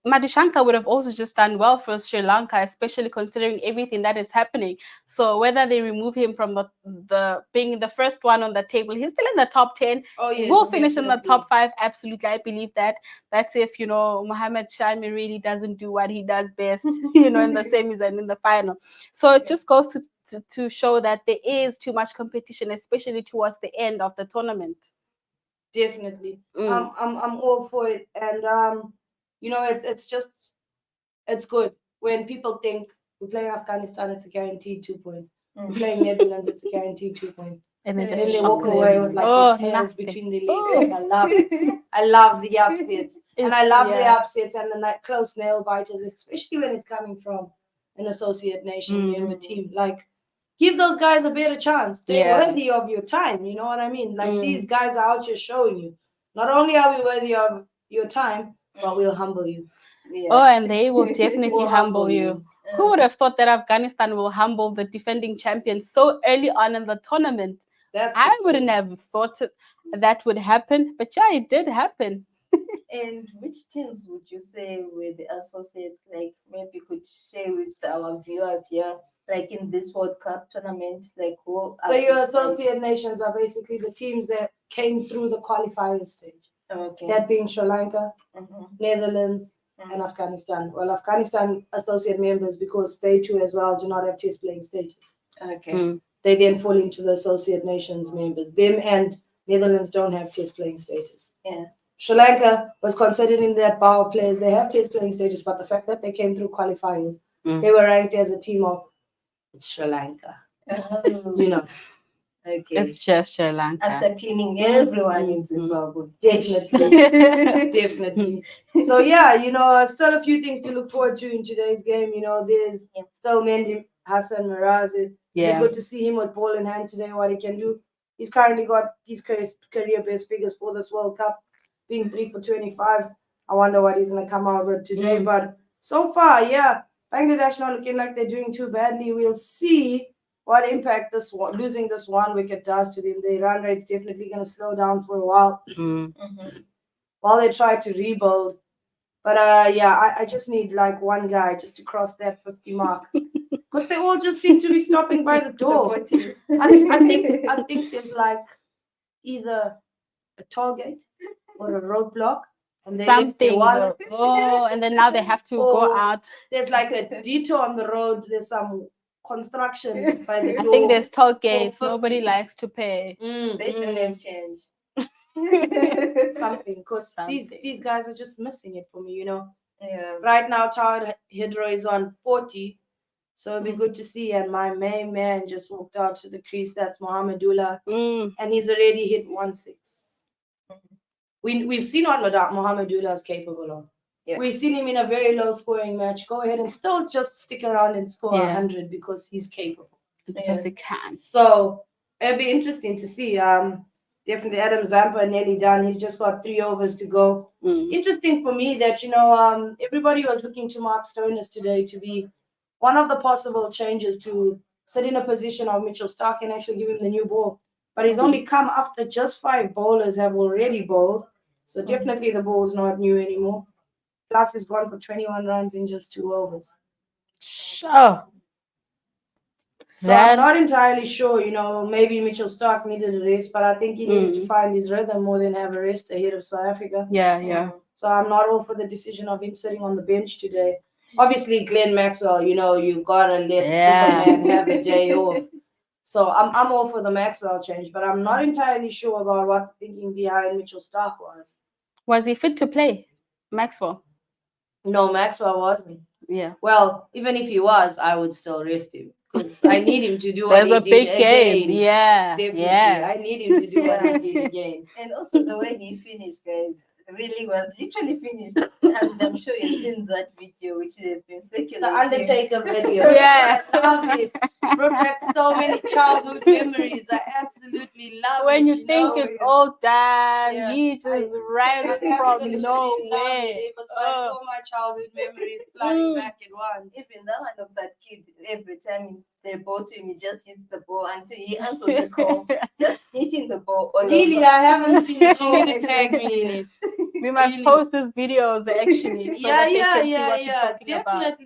Madhushanka would have also just done well for Sri Lanka, especially considering everything that is happening. So whether they remove him from the being the first one on the table, he's still in the top 10. He will finish in the top 5. Absolutely, I believe that. That's if, you know, Mohammad Shami really doesn't do what he does best, you know, in the semis and in the final. So it just goes to show that there is too much competition, especially towards the end of the tournament. Definitely. I'm all for it. And you know, it's good when people think we're playing Afghanistan, it's a guaranteed 2 points. We're playing Netherlands, it's a guaranteed 2 points. And then they walk away with like their tails between their legs. Like, I love it. I love the upsets. And I love the upsets and the close nail biters, especially when it's coming from an associate nation member team. Like, give those guys a better chance. They're worthy of your time. You know what I mean? Like, these guys are out here showing you. Not only are we worthy of your time, but we'll humble you. Oh, and they will definitely humble you. Who would have thought that Afghanistan will humble the defending champions so early on in the tournament? I wouldn't have thought that would happen, but yeah, it did happen. And which teams would you say were the associates? Like, maybe you could share with our viewers here, like in this World Cup tournament, like who? So your associate nations are basically the teams that came through the qualifying stage. Okay. That being Sri Lanka, Netherlands, and Afghanistan. Well, Afghanistan associate members, because they too as well do not have test playing status. Okay. They then fall into the associate nations members. Them and Netherlands don't have test playing status. Yeah. Sri Lanka was considered in that bar of players. They have test playing status, but the fact that they came through qualifiers, they were ranked as a team of Sri Lanka. You know. Okay. It's just Sri Lanka. After cleaning everyone in Zimbabwe. Definitely. So yeah, you know, still a few things to look forward to in today's game. You know, there's still Mendy Hassan Mirazi Yeah. Good to see him with ball in hand today, what he can do. He's currently got his career best figures for this World Cup, being 3 for 25. I wonder what he's going to come out with today. But so far, yeah, Bangladesh not looking like they're doing too badly. We'll see what impact losing this 1 wicket does to them. The run rate's definitely going to slow down for a while while they try to rebuild. But yeah, I just need like one guy just to cross that 50 mark. Because they all just seem to be stopping by the door. I think there's like either a toll gate or a roadblock, and they left their Something. wallet. Oh, and then now they have to go out. There's like a detour on the road. There's some construction by the door. I think there's toll gates. Nobody likes to pay. They don't have change. Something, because these guys are just missing it for me, you know. Yeah. Right now, Tower Hydro is on 40, so it'd be good to see. And my main man just walked out to the crease. That's Mohamedullah, and he's already hit 1-6. We've seen what Mohamedullah is capable of. Yeah. We've seen him in a very low scoring match go ahead and still just stick around and score 100 because he's capable. Because he can. So it'll be interesting to see. Definitely Adam Zampa nearly done. He's just got 3 overs to go. Interesting for me that, you know, everybody was looking to Mark Stoinis today to be one of the possible changes to sit in a position of Mitchell Starc and actually give him the new ball. But he's only come after just 5 bowlers have already bowled. So definitely the ball's not new anymore. Plus he's gone for 21 runs in just 2 overs. Sure. So I'm not entirely sure, you know, maybe Mitchell Starc needed a rest, but I think he needed to find his rhythm more than have a rest ahead of South Africa. Yeah. So I'm not all for the decision of him sitting on the bench today. Obviously, Glenn Maxwell, you know, you gotta let Superman have a day off. So I'm all for the Maxwell change, but I'm not entirely sure about what the thinking behind Mitchell Starc was. Was he fit to play, Maxwell? No, Maxwell wasn't. Yeah. Well, even if he was, I would still rest him. Because I need him to do what he There's a did big again. game. Yeah. Definitely. Yeah. I need him to do what he did again. And also the way he finished, guys, really was literally finished. And I'm sure you've seen that video, which has been circulating. The Undertaker video. Yeah. I love it. Brought back so many childhood memories. I absolutely love when it. you think it's all done, he just ran I from absolutely nowhere. loved it. It was like all my childhood memories flooding back at once. Even that one of that kid, every time they bowl to him, he just hits the ball until he answers the call. Just hitting the ball. Really, I haven't seen it. You need to tag me in it. We must post these videos actually. So that they can see what you're talking about.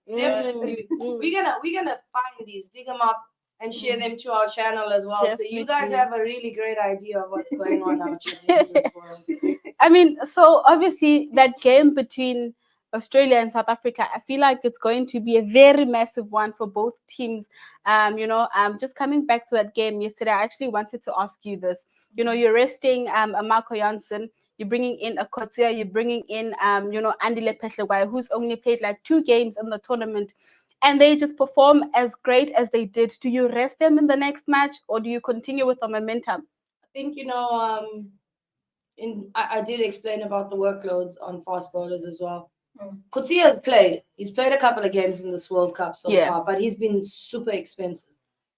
Definitely. We're gonna find these, dig them up, and share them to our channel as well. Definitely. So you guys have a really great idea of what's going on out here in this world. I mean, so obviously that game between Australia and South Africa, I feel like it's going to be a very massive one for both teams. Just coming back to that game yesterday, I actually wanted to ask you this. You know, you're resting a Marco Jansen, you're bringing in a Coetzee, you're bringing in, Andile Phehlukwayo, who's only played like 2 games in the tournament, and they just perform as great as they did. Do you rest them in the next match, or do you continue with the momentum? I think, I did explain about the workloads on fast bowlers as well. Coetzee has played. He's played a couple of games in this World Cup so far, but he's been super expensive.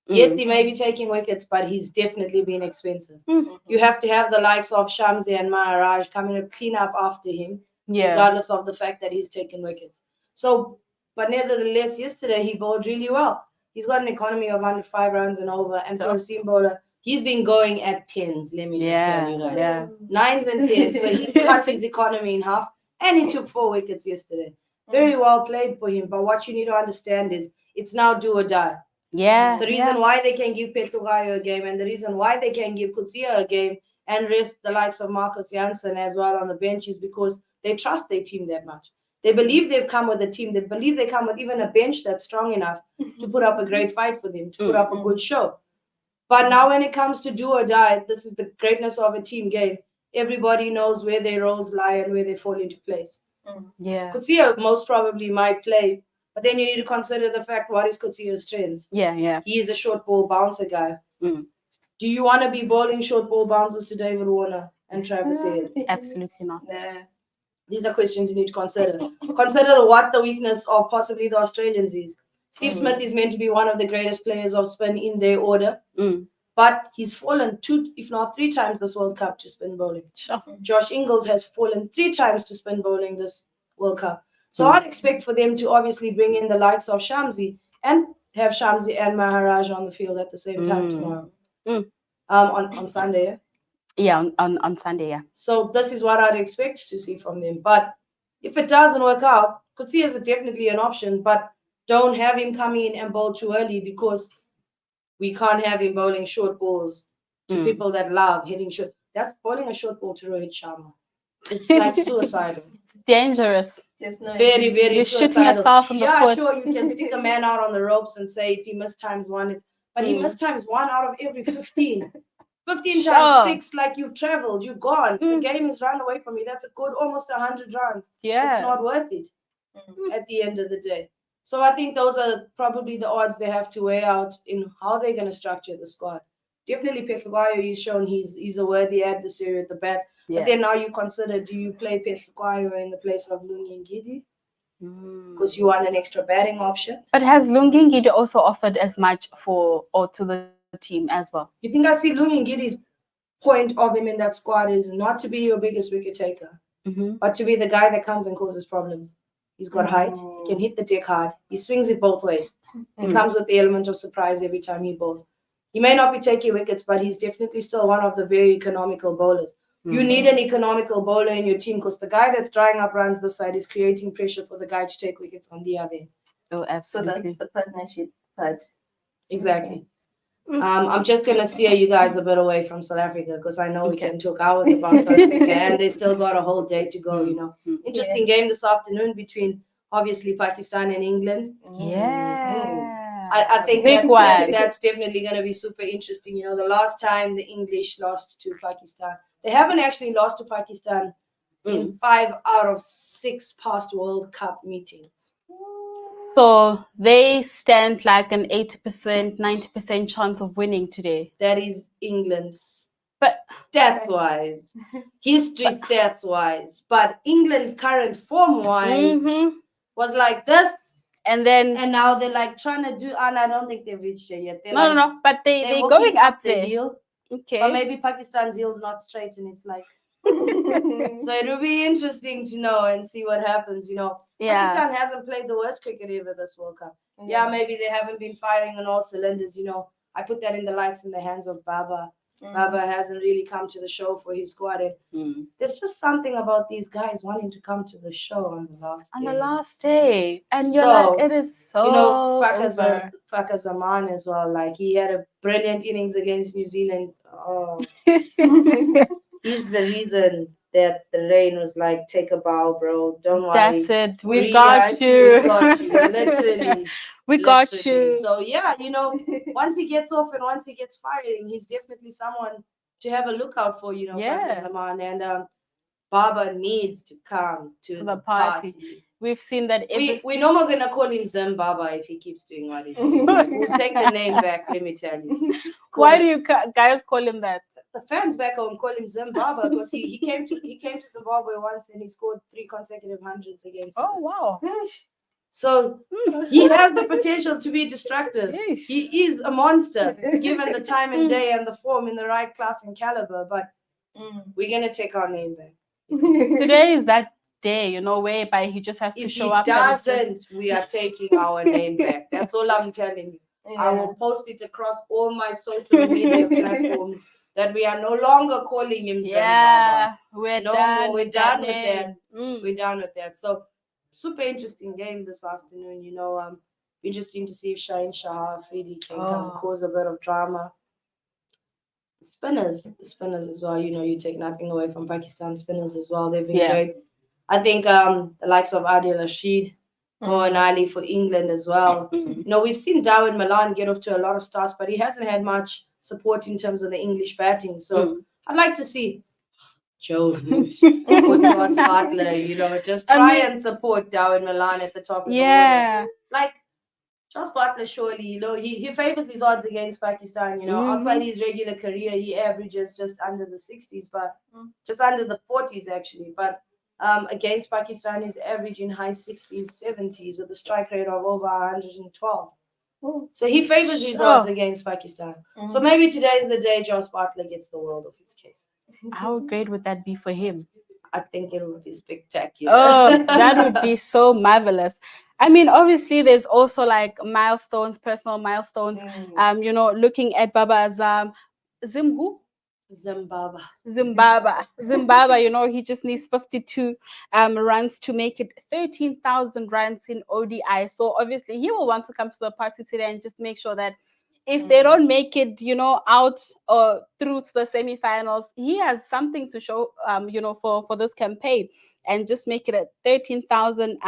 Yes, he may be taking wickets, but he's definitely been expensive. You have to have the likes of Shamsi and Maharaj coming to clean up after him, regardless of the fact that he's taken wickets. So, but nevertheless, yesterday he bowled really well. He's got an economy of under 5 runs and over, and for a seam bowler, he's been going at 10s, let me just tell you guys. Yeah. 9s and 10s, so he cut his economy in half, and he took 4 wickets yesterday. Very well played for him, but what you need to understand is it's now do or die. Yeah. The reason why they can give Phehlukwayo a game, and the reason why they can give Coetzee a game and rest the likes of Marcus Jansen as well on the bench is because they trust their team that much. They believe they've come with a team. They believe they come with even a bench that's strong enough to put up a great fight for them, to put up a good show. But now when it comes to do or die, this is the greatness of a team game. Everybody knows where their roles lie and where they fall into place. Yeah. Coetzee most probably might play, but then you need to consider the fact, what is Coetzee's strengths? Yeah. He is a short ball bouncer guy. Do you want to be bowling short ball bouncers to David Warner and Travis Head? Absolutely not. These are questions you need to consider. Consider what the weakness of possibly the Australians is. Steve Smith is meant to be one of the greatest players of spin in their order, Mm. but he's fallen 2, if not 3 times this World Cup to spin bowling. Sure. Josh Ingles has fallen 3 times to spin bowling this World Cup. So Mm. I'd expect for them to obviously bring in the likes of Shamsi and have Shamsi and Maharaj on the field at the same time tomorrow. On Sunday. Yeah? Yeah, on Sunday, yeah. So this is what I'd expect to see from them. But if it doesn't work out, Coetzee is definitely an option, but don't have him come in and bowl too early, because we can't have him bowling short balls to people that love hitting short. That's bowling a short ball to Rohit Sharma. It's like suicidal. It's dangerous. Just know Very, very You're suicidal. shooting yourself in the foot. Sure, you can stick a man out on the ropes and say if he missed times 1, but he missed times 1 out of every 15. 15 Sure. times 6, like you've traveled, you're gone. The game is run away from you. That's a good almost 100 runs. Yeah. It's not worth it at the end of the day. So I think those are probably the odds they have to weigh out in how they're going to structure the squad. Definitely Petlukwayo, he's shown he's a worthy adversary at the bat. Yeah. But then now you consider, do you play Petlukwayo in the place of Lungi Ngidi? Because you want an extra batting option. But has Lungingidi also offered as much to the team as well? You think I see Lungi Ngidi's point of him in that squad is not to be your biggest wicket taker, but to be the guy that comes and causes problems. He's got height, he can hit the deck hard, he swings it both ways. He comes with the element of surprise every time he bowls. He may not be taking wickets, but he's definitely still one of the very economical bowlers. You need an economical bowler in your team, because the guy that's drying up runs this side is creating pressure for the guy to take wickets on the other end. Oh, So absolutely. that's the partnership part. Exactly. I'm just going to steer you guys a bit away from South Africa, because I know we can talk hours about South Africa and they still got a whole day to go, you know. Interesting game this afternoon between obviously Pakistan and England. Yeah. I think Big one. that's definitely going to be super interesting. You know, the last time the English lost to Pakistan, they haven't actually lost to Pakistan in 5 out of 6 past World Cup meetings. So they stand like an 80%, 90% chance of winning today. That is England's But stats-wise, history stats-wise. But England current form-wise was like this. And then now they're like trying to do, and I don't think they've reached it yet. They're no, but they're walking going up the there. hill. Okay. But maybe Pakistan's hill's not straight, and it's like so it'll be interesting to know and see what happens. You know, Pakistan hasn't played the worst cricket ever this World Cup. Yeah, maybe they haven't been firing on all cylinders. You know, I put that in the likes in the hands of Baba. Baba hasn't really come to the show for his squad. There's just something about these guys wanting to come to the show on the last day. And you're like, it is so you know, over. Fakhar Zaman as well. Like, he had a brilliant innings against New Zealand. Oh, he's the reason that the rain was like, take a bow, bro. Don't worry. That's it. We got you. We got you. Literally. We got you. So yeah, you know, once he gets off and once he gets firing, he's definitely someone to have a lookout for, you know, Fakhar Zaman. And Baba needs to come to the party. We've seen that we're no more gonna call him Zim Baba if he keeps doing what he's doing. We'll take the name back, let me tell you. Why do you guys call him that? The fans back home call him Zim Baba because he came to Zimbabwe once and he scored 3 consecutive hundreds against us. Oh wow. So he has the potential to be destructive. He is a monster given the time and day and the form in the right class and caliber, but we're gonna take our name back. Today is that day, you know, whereby he just has to show up. If he doesn't, we are taking our name back. That's all I'm telling you. I will post it across all my social media platforms that we are no longer calling him Zimbabwe. We're done with that. We're done with that. So super interesting game this afternoon. You know, interesting to see if Shaheen Shah Afridi can come cause a bit of drama. Spinners as well. You know, you take nothing away from Pakistan spinners as well. They've been great. I think the likes of Adil Rashid, Moeen Ali for England as well. You know, we've seen Dawid Malan get off to a lot of starts, but he hasn't had much support in terms of the English batting. So I'd like to see Joe Root or Josh Butler, you know, just try and support Dawid Malan at the top of the order. Like, Josh Butler, surely, you know, he favors his odds against Pakistan, you know. Outside his regular career, he averages just under the 60s, but just under the 40s, actually. But Against Pakistan, he's averaging high 60s, 70s with a strike rate of over 112. So he favors his odds against Pakistan. So maybe today is the day Josh Bartlett gets the world off his case. How great would that be for him? I think it would be spectacular. Oh, that would be so marvelous. I mean, obviously, there's also like milestones, personal milestones. You know, looking at Baba Azam, Zimbabwe. You know, he just needs 52 runs to make it 13,000 runs in ODI. So obviously, he will want to come to the party today and just make sure that if they don't make it, you know, out or through to the semifinals, he has something to show, you know, for this campaign, and just make it at 13,000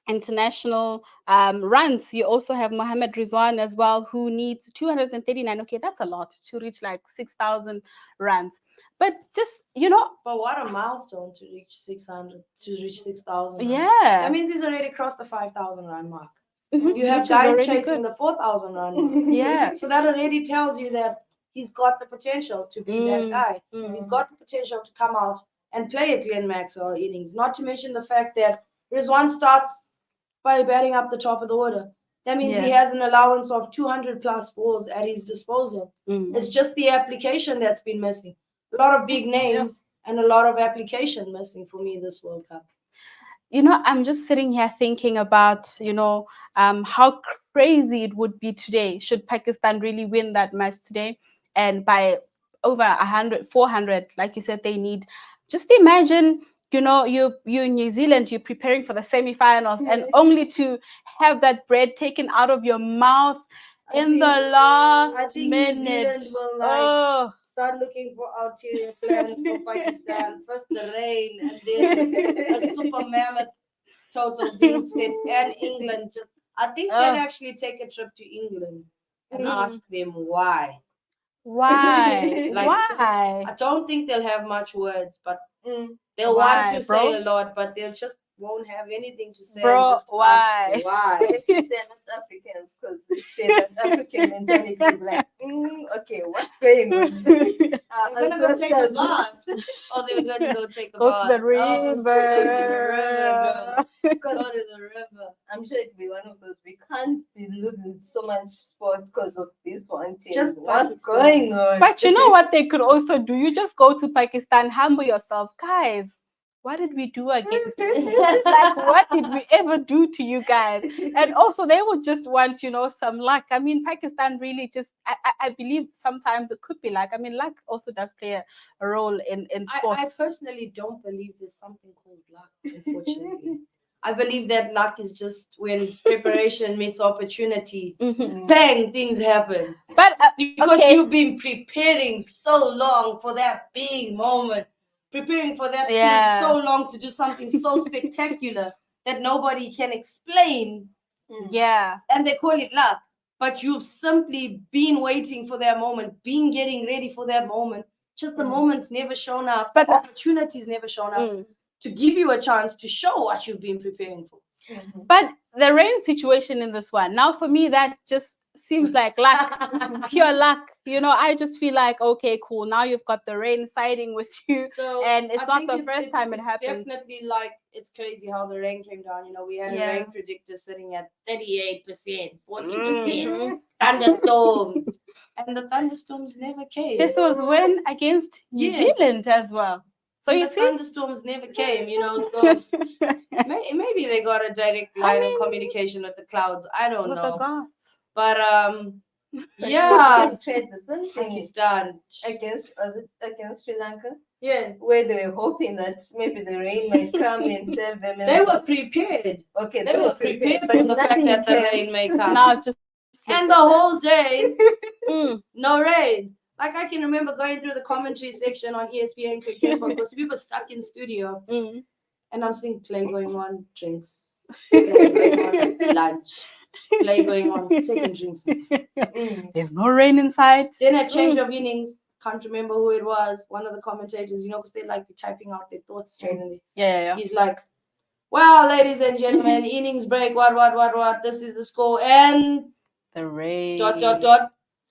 international runs. You also have Mohammed Rizwan as well, who needs 239. Okay, that's a lot to reach like 6,000 runs. But just, you know. But what a milestone to reach 600, to reach 6,000. Yeah. That means he's already crossed the 5,000 run mark. You have Which guys chasing the 4,000 run. Yeah. So that already tells you that he's got the potential to be that guy. He's got the potential to come out and play a Glenn Maxwell innings. Not to mention the fact that Rizwan starts by batting up the top of the order. That means he has an allowance of 200 plus balls at his disposal. It's just the application that's been missing. A lot of big names and a lot of application missing for me this World Cup. You know, I'm just sitting here thinking about, you know, how crazy it would be today should Pakistan really win that match today, and by over 100, 400, like you said, they need. Just imagine, you know, you in New Zealand, you're preparing for the semifinals, and only to have that bread taken out of your mouth in the last minute. New Zealand will start looking for ulterior plans for Pakistan. First the rain, and then a super mammoth total being set, and England. I think they'll actually take a trip to England and ask them why. Why? Like, why? I don't think they'll have much words, but they'll want to say a lot, but they'll just won't have anything to say. Bro, and just why? ask why? They're not Africans, because if they're not African mentality, like, okay, what's going on? They're gonna go take a bath. Oh, they're gonna go take a Go bath. to the river. Oh, go to the river, girl. Go to the river. I'm sure it'll be one of those. We can't be losing so much sport because of this one team. Just what's Pakistan. going on? But you know what they could also do? You just go to Pakistan, humble yourself, guys. What did we do against you? Like, what did we ever do to you guys? And also, they would just want, you know, some luck. I mean, Pakistan really just, I believe sometimes it could be luck. I mean, luck also does play a role in sports. I personally don't believe there's something called luck, unfortunately. I believe that luck is just when preparation meets opportunity. Bang, things happen. But because you've been preparing so long for that big moment. Preparing for that thing so long to do something so spectacular that nobody can explain. Yeah. And they call it luck. But you've simply been waiting for that moment, been getting ready for that moment. Just the moment's never shown up. But opportunities never shown up to give you a chance to show what you've been preparing for. But the rain situation in this one, now for me, that just seems like luck, pure luck. You know, I just feel like, okay, cool. Now you've got the rain siding with you, and it's not the first time it happens. Definitely, like, it's crazy how the rain came down. You know, we had a rain predictor sitting at 38%, 40%, thunderstorms, and the thunderstorms never came. This was when against New Zealand as well. So and you the see, thunderstorms never came. You know, so maybe they got a direct line of communication with the clouds. I don't know. The gods. But yeah, Trade the same thing Pakistan against Sri Lanka. Yeah, where they were hoping that maybe the rain might come and save them. And they were prepared. Okay, they were prepared for the fact nothing that the came. rain may come. Now just and the whole day, no rain. Like, I can remember going through the commentary section on ESPN Cricket because we were stuck in studio, and I'm seeing play going on, drinks, play going on, lunch, play going on, second drinks. There's no rain in sight. Then a change of innings. Can't remember who it was. One of the commentators, you know, because they like be typing out their thoughts straight in. Yeah. He's like, "Well, ladies and gentlemen, innings break. What? This is the score, and the rain. ...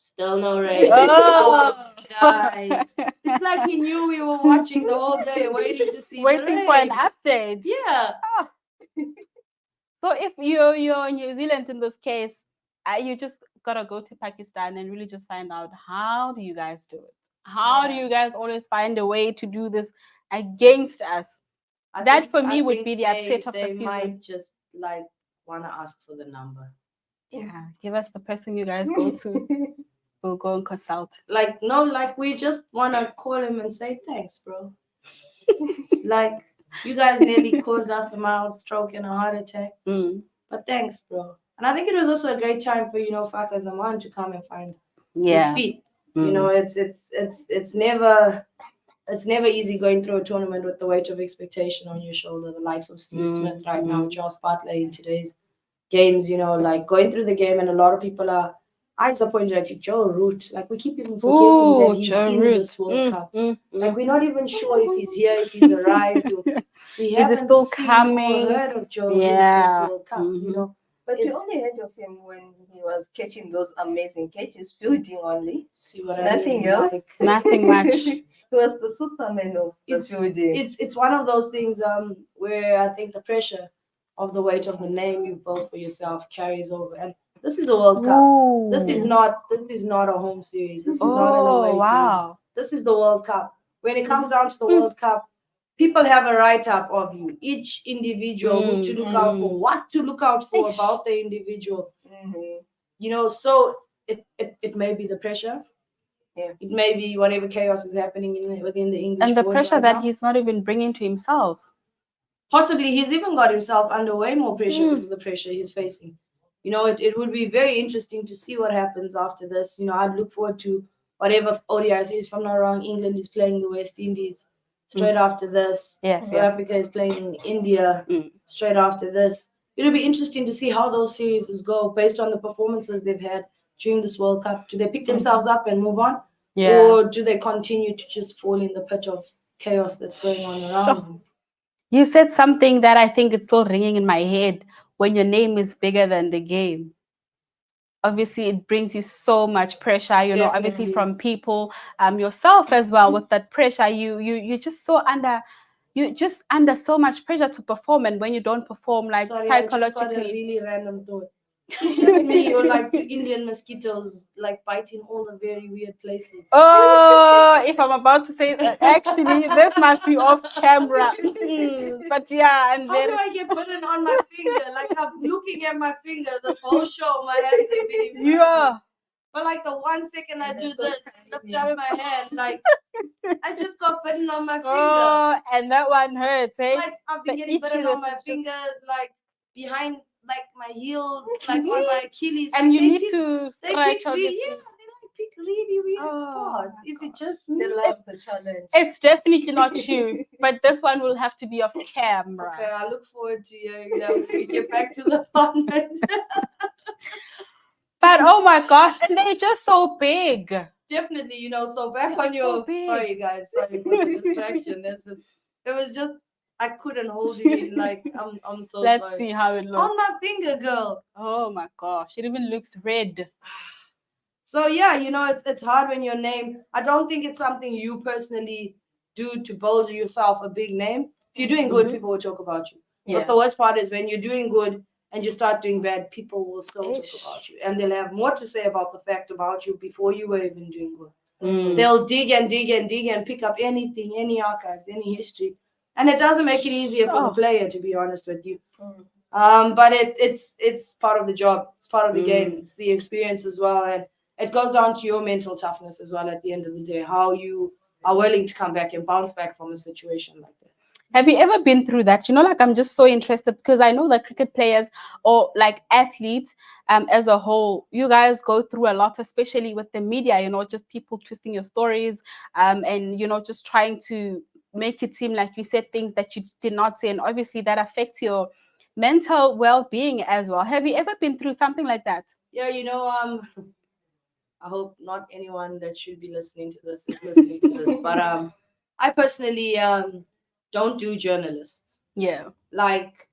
Still no rain. Oh. Guys. It's like he knew we were watching the whole day, waiting to see the Waiting for an rain. update. Yeah. So if you're New Zealand in this case, you just gotta go to Pakistan and really just find out how do you guys do it? How do Yeah. you guys always find a way to do this against us? That for me would be the upset of the they season. might just like want to ask for the number. Yeah, give us the person you guys go to. We'll go and consult. Like, no, like we just want to call him and say thanks, bro. Like, you guys nearly caused us a mild stroke and a heart attack. Mm. But thanks, bro. And I think it was also a great time for, Faka Zaman to come and find Yeah. his feet. Mm. It's never easy going through a tournament with the weight of expectation on your shoulder, the likes of Steve Smith right now, Charles Bartley in today's games, like going through the game, and a lot of people are eyes are pointing at you, Joe Root. Like, we keep even forgetting that he's Joe in Root. this World Cup. Like, we're not even sure if he's here, if he's arrived, or we Is he haven't still seen coming? or heard of Joe Yeah. Root this World Cup, But we It's- only heard of him when he was catching those amazing catches, fielding only. See what I Nothing mean? else. Like, Nothing much. He was the Superman of the fielding. it's one of those things where I think the pressure of the weight of the name you've built for yourself carries over. And this is a World Cup. Ooh. This is not a home series. This is not an away Oh, wow. series. This is the World Cup. When it comes down to the World Cup, people have a write-up of you. Each individual, who to look out for, what to look out for about the individual. So it may be the pressure. Yeah. It may be whatever chaos is happening within the English And the board pressure right that now. he's not even bringing to himself. Possibly he's even got himself under way more pressure because of the pressure he's facing. It would be very interesting to see what happens after this. I'd look forward to whatever ODI series, if I'm not wrong. England is playing the West Indies straight after this. Yes. South Africa is playing India straight after this. It'll be interesting to see how those series go based on the performances they've had during this World Cup. Do they pick themselves up and move on? Yeah. Or do they continue to just fall in the pit of chaos that's going on around them? You said something that I think is still ringing in my head. When your name is bigger than the game, obviously it brings you so much pressure, obviously Definitely. from people, yourself as well. With that pressure, you just under so much pressure to perform, and when you don't perform, like Sorry, I just got a psychologically. really random thought. Just me or like two Indian mosquitoes like biting all the very weird places. Oh, if I'm about to say that, actually, this must be off camera. But yeah, and How do then I get bitten on my finger? Like, I'm looking at my finger this whole show, my hands are being yeah. But like the 1 second I And do that's so this, lift up my hand, like I just got bitten on my finger. Oh, and that one hurts, eh? Like I've been the getting bitten on itchiness my is just- finger, like behind, like my heels, like on my Achilles. And like, you they need pick- to They stretch, pick obviously. they like pick really weird Oh, spots. my Is it just me? They love the challenge. It's definitely not you, but this one will have to be off camera. Okay, I look forward to hearing that when we get back to the apartment. But oh my gosh, and they're just so big. Definitely, so back They are on so your big. sorry guys, sorry for the distraction. It was just I couldn't hold it in. Like I'm so Let's sorry. see how it looks. On my finger, girl. Oh my gosh, it even looks red. So yeah, it's hard when your name. I don't think it's something you personally do to build yourself a big name. If you're doing good, people will talk about you. Yeah. But the worst part is when you're doing good and you start doing bad, people will still Ish. talk about you, and they'll have more to say about the fact about you before you were even doing good. Mm. They'll dig and dig and dig and pick up anything, any archives, any history, and it doesn't make it easier for the player, to be honest with you. But it's part of the job. It's part of the game. It's the experience as well, and it goes down to your mental toughness as well. At the end of the day, how you are willing to come back and bounce back from a situation like that. Have you ever been through that? Like, I'm just so interested because I know that cricket players or like athletes as a whole, you guys go through a lot, especially with the media, just people twisting your stories and, just trying to make it seem like you said things that you did not say. And obviously that affects your mental well-being as well. Have you ever been through something like that? Yeah, I hope not anyone that should be listening to this is listening to this, but I personally don't do journalists. Yeah. Like,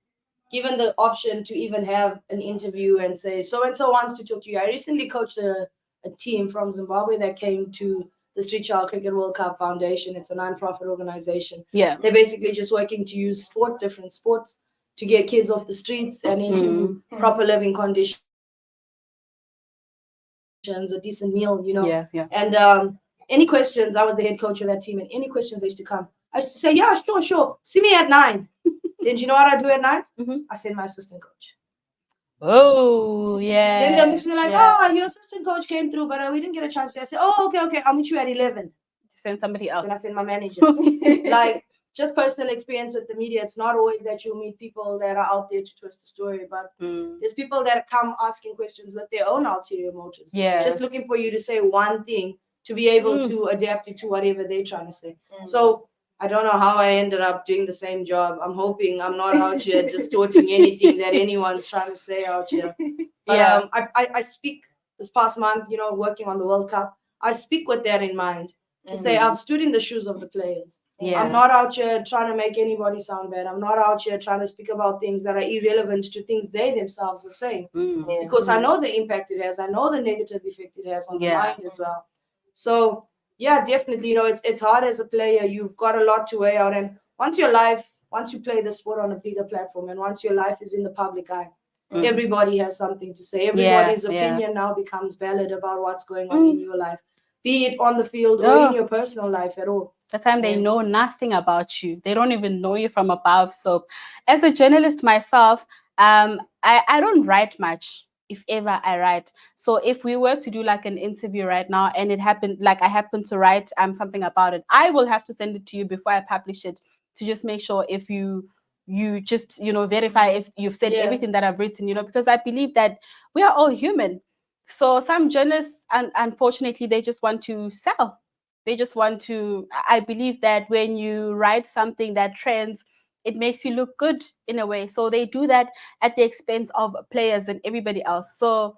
given the option to even have an interview and say so and so wants to talk to you. I recently coached a a team from Zimbabwe that came to the Street Child Cricket World Cup Foundation. It's a non-profit organization. Yeah. They're basically just working to use different sports, to get kids off the streets and into proper living conditions, a decent meal, Yeah. And any questions, I was the head coach of that team, and any questions that used to come, I used to say, yeah, sure. See me at 9. Then you know what I do at 9? I send my assistant coach. Oh, yeah. Then they're like, your assistant coach came through, but we didn't get a chance to. I said, okay, I'll meet you at 11. Send somebody else. Then I send my manager. Like, just personal experience with the media. It's not always that you'll meet people that are out there to twist the story, but there's people that come asking questions with their own ulterior motives. Yeah. Just looking for you to say one thing to be able to adapt it to whatever they're trying to say. So I don't know how I ended up doing the same job. I'm hoping I'm not out here distorting anything that anyone's trying to say out here. But I speak this past month, working on the World Cup. I speak with that in mind. To say I've stood in the shoes of the players. Yeah. I'm not out here trying to make anybody sound bad. I'm not out here trying to speak about things that are irrelevant to things they themselves are saying. Because I know the impact it has. I know the negative effect it has on the mind as well. So yeah, definitely, it's hard as a player. You've got a lot to weigh out. And once you play the sport on a bigger platform, and once your life is in the public eye, everybody has something to say. Everybody's opinion now becomes valid about what's going on in your life, be it on the field or in your personal life at all. The time they know nothing about you. They don't even know you from above. So as a journalist myself, I don't write much, if ever I write. So if we were to do like an interview right now and it happened, like I happen to write something about it, I will have to send it to you before I publish it to just make sure if you just, verify if you've said everything that I've written, because I believe that we are all human. So some journalists, unfortunately, they just want to sell. They just want to, I believe that when you write something that trends, it makes you look good in a way. So they do that at the expense of players and everybody else. So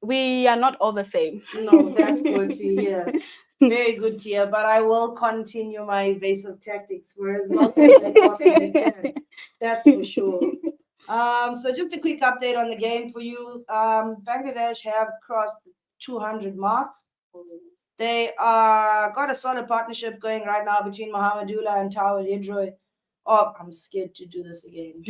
we are not all the same. No, that's good to hear. Very good to hear. But I will continue my evasive tactics for as long as I possibly can. That's for sure. So just a quick update on the game for you. Bangladesh have crossed the 200 mark. They got a solid partnership going right now between Mohamedullah and Tawad Hidroy. Oh, I'm scared to do this again.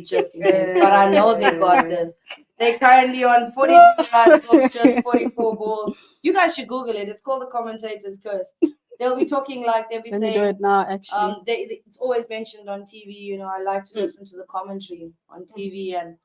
Just in case. But I know they got this. They're currently on 43 runs of just 44 balls. You guys should Google it. It's called the commentator's curse. They'll be talking like they'll be Let saying. me do it now, actually. It's always mentioned on TV. I like to listen to the commentary on TV, and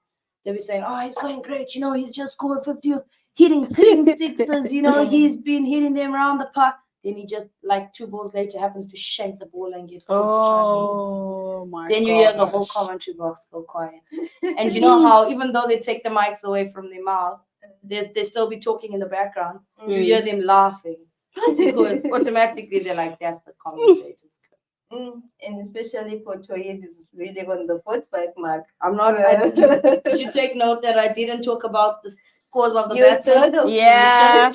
they'll be saying, "Oh, he's going great. He's just scored 50, hitting clean sixes. He's been hitting them around the park." Then he just, like 2 balls later, happens to shank the ball and get caught. Oh my god. Then you hear the whole commentary box go quiet. And you know how, even though they take the mics away from their mouth, they still be talking in the background. You hear them laughing. Because automatically they're like, that's the commentators. And especially for Toyed is reading on the 45 mark. I'm not. Did you take note that I didn't talk about the cause of the battle? Yeah,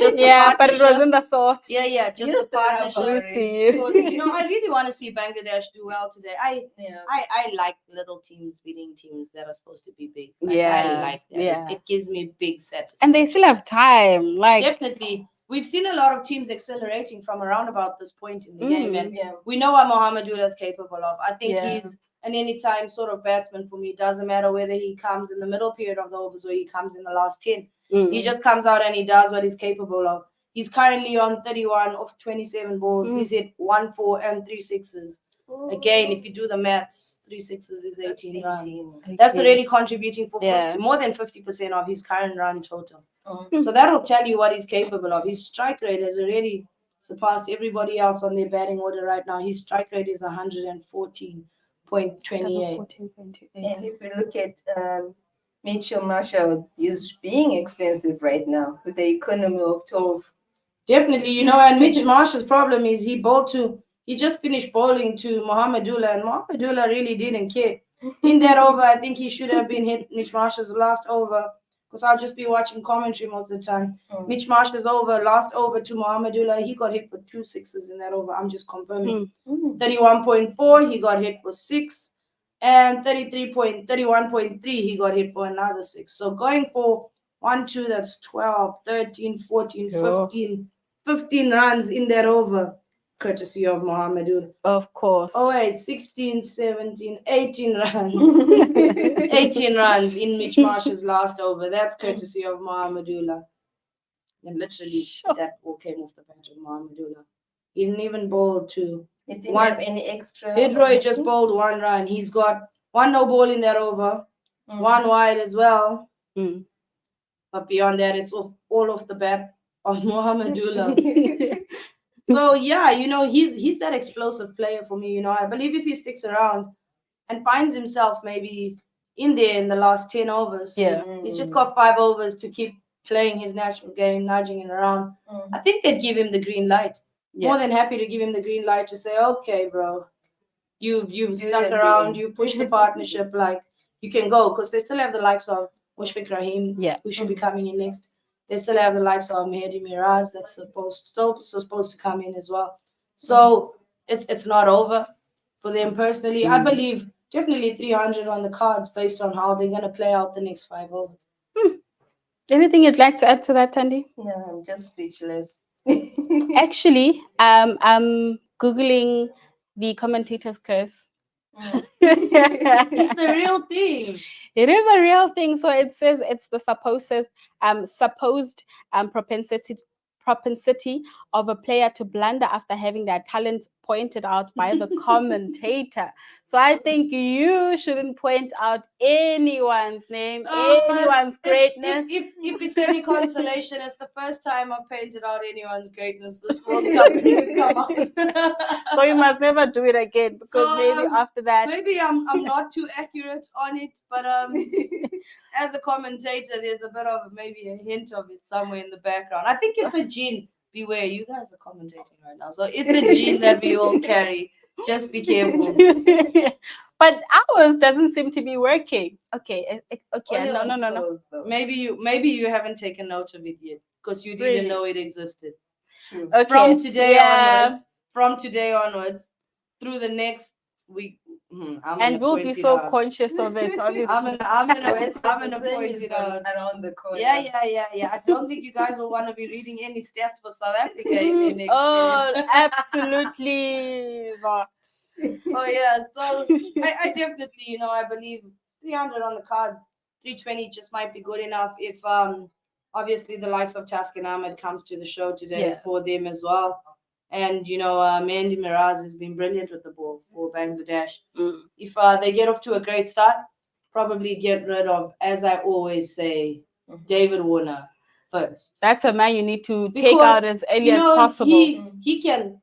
but it was in the thought. Yeah, just the partnership. Because, I really want to see Bangladesh do well today. I like little teams beating teams that are supposed to be big. I like that. Yeah. It gives me big satisfaction. And they still have time. Definitely. We've seen a lot of teams accelerating from around about this point in the game. And we know what Mohamedullah is capable of. I think he's an anytime sort of batsman for me. It doesn't matter whether he comes in the middle period of the overs or he comes in the last 10. He just comes out and he does what he's capable of. He's currently on 31 of 27 balls. He's hit 1 4 and 3 sixes. Again, if you do the maths, 3 sixes is 18 runs. Okay. That's already contributing for more than 50% of his current run total. So that'll tell you what he's capable of. His strike rate has already surpassed everybody else on their batting order right now. His strike rate is 114.28. And if we look at Mitchell Marshall, is being expensive right now with the economy of 12. Definitely, and Mitch Marshall's problem is he just finished bowling to Mohamedullah, and Mohamedullah really didn't care. In that over, I think he should have been hit Mitch Marshall's last over, because I'll just be watching commentary most of the time. Mitch Marshall's over, last over to Mohamedullah, he got hit for 2 sixes in that over. I'm just confirming. 31.4, he got hit for 6. And 31.3, he got hit for another 6. So going for 1, 2, that's 12, 13, 14, Oh. 15 runs in that over, courtesy of Mohamedullah. Of course. Oh, wait, 16, 17, 18 runs. 18 runs in Mitch Marsh's last over. That's courtesy of Mohamedullah. And literally, Sure. that all came off the bat of Mohamedullah. He didn't even bowl two. It didn't have any extra. Hidroy just bowled 1 run. He's got 1 no ball in that over, 1 wide as well. Mm. But beyond that, it's all off the bat of Mohamedullah. So yeah, he's that explosive player for me. I believe if he sticks around and finds himself maybe in there in the last 10 overs, Yeah. he's just got 5 overs to keep playing his natural game, nudging it around. I think they'd give him the green light. Yeah. More than happy to give him the green light to say, okay, bro, you've stuck around, you pushed the partnership, like you can go, because they still have the likes of Mushfiq Rahim, who should be coming in next. They still have the likes of Mehdi Miraz that's supposed to come in as well. So it's not over for them personally. I believe definitely 300 on the cards based on how they're gonna play out the next 5 overs. Anything you'd like to add to that, Tandy? No, I'm just speechless. Actually, I'm Googling the commentator's curse. It's a real thing. It is a real thing. So it says it's the supposed propensity of a player to blunder after having their talents pointed out by the commentator. So I think you shouldn't point out anyone's name, anyone's greatness. If it's any consolation, it's the first time I've painted out anyone's greatness this World Cup will come out. So you must never do it again, because So, maybe after that. Maybe I'm not too accurate on it, but as a commentator, there's a bit of maybe a hint of it somewhere in the background. I think it's a gene. Beware, you guys are commentating right now, so it's a gene that we all carry. Just be careful. But ours doesn't seem to be working. Okay. No. Maybe you haven't taken note of it yet because you didn't know it existed. True. Okay. From today onwards, through the next week, and we'll be so conscious of it. Obviously, I'm gonna point it out around the corner. Yeah. I don't think you guys will want to be reading any stats for South Africa in the next absolutely not. Oh yeah, so I definitely, I believe 300 on the cards, 320 just might be good enough if obviously the likes of Taskin Ahmed comes to the show today for them as well. And Mehdi Miraz has been brilliant with the ball for Bangladesh. If they get off to a great start, probably get rid of, as I always say, David Warner first. That's a man you need to take out as early as possible. He can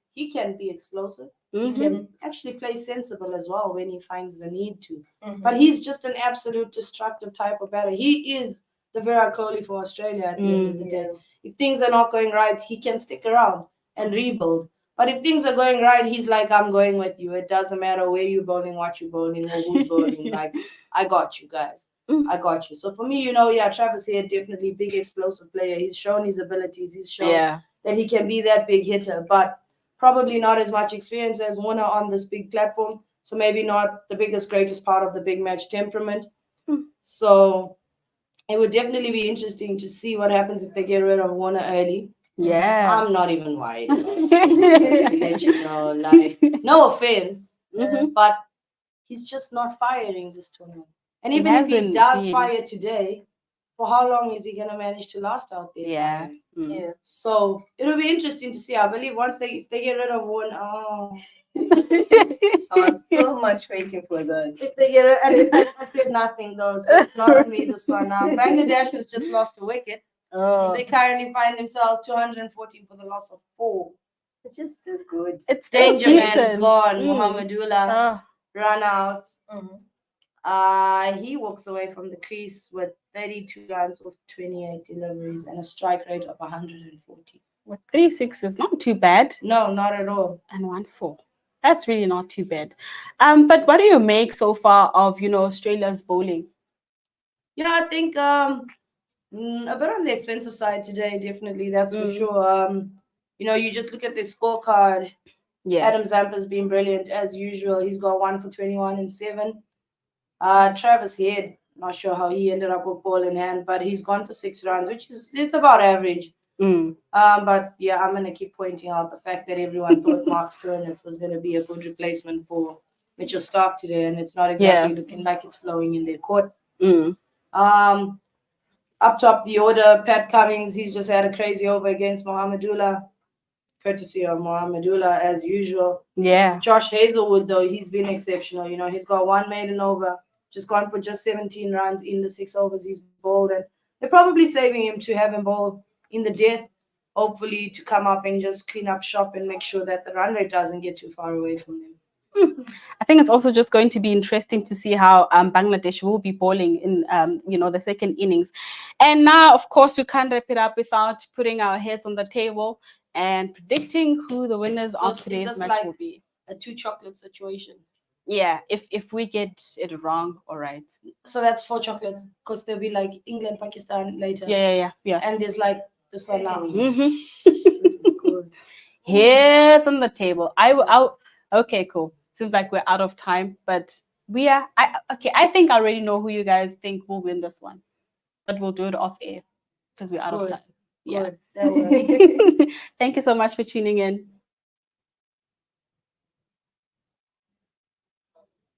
be explosive. He can actually play sensible as well when he finds the need to. But he's just an absolute destructive type of batter. He is the Virat Kohli for Australia at the end of the day. If things are not going right, he can stick around and rebuild. But if things are going right, he's like, I'm going with you. It doesn't matter where you're bowling, what you're bowling, or who's bowling. Like, I got you guys. I got you. So for me, Travis here, definitely big explosive player. He's shown his abilities. He's shown that he can be that big hitter, but probably not as much experience as Warner on this big platform. So maybe not the biggest, greatest part of the big match temperament. So it would definitely be interesting to see what happens if they get rid of Warner early. Yeah. I'm not even worried about it. Like, no offense, but he's just not firing this tournament. And even if he does fire today, for how long is he going to manage to last out there? Yeah. So it'll be interesting to see. I believe once they get rid of one, I was so much waiting for that. If they get it, and I said nothing though, so it's not on me this one. Now Bangladesh has just lost a wicket. They currently find themselves 214 for the loss of 4. Which is still good. It's Danger man gone. Mohamedullah run out. He walks away from the crease with 32 runs with 28 deliveries and a strike rate of 140. With 3 sixes, not too bad. No, not at all. And 1 4. That's really not too bad. But what do you make so far of Australia's bowling? I think a bit on the expensive side today, definitely, that's for sure. You just look at the scorecard. Yeah. Adam Zampa's been brilliant as usual. He's got 1 for 21 and 7. Travis Head, Not sure how he ended up with ball in hand, but he's gone for 6 runs, which is it's about average. But yeah, I'm gonna keep pointing out the fact that everyone thought Mark Stoinis was gonna be a good replacement for Mitchell Stark today, and it's not exactly looking like it's flowing in their court. Up top the order, Pat Cummins, he's just had a crazy over against Mohamedullah, courtesy of Mohamedullah as usual. Yeah. Josh Hazelwood, though, he's been exceptional. You know, he's got 1 maiden over, just gone for just 17 runs in the 6 overs he's bowled, and they're probably saving him to have him bowl in the death, hopefully to come up and just clean up shop and make sure that the run rate doesn't get too far away from them. I think it's also just going to be interesting to see how Bangladesh will be bowling in the second innings. And now, of course, we can't wrap it up without putting our heads on the table and predicting who the winners of today's match will be. A 2 chocolate situation. Yeah, if we get it wrong, all right. So that's 4 chocolates, because there'll be like England, Pakistan later. Yeah. And there's like this one now. This is good. Heads on the table. Okay, cool. Seems like we're out of time, but we are. I think I already know who you guys think will win this one, but we'll do it off air because we're out of time. Yeah. Thank Thank you so much for tuning in.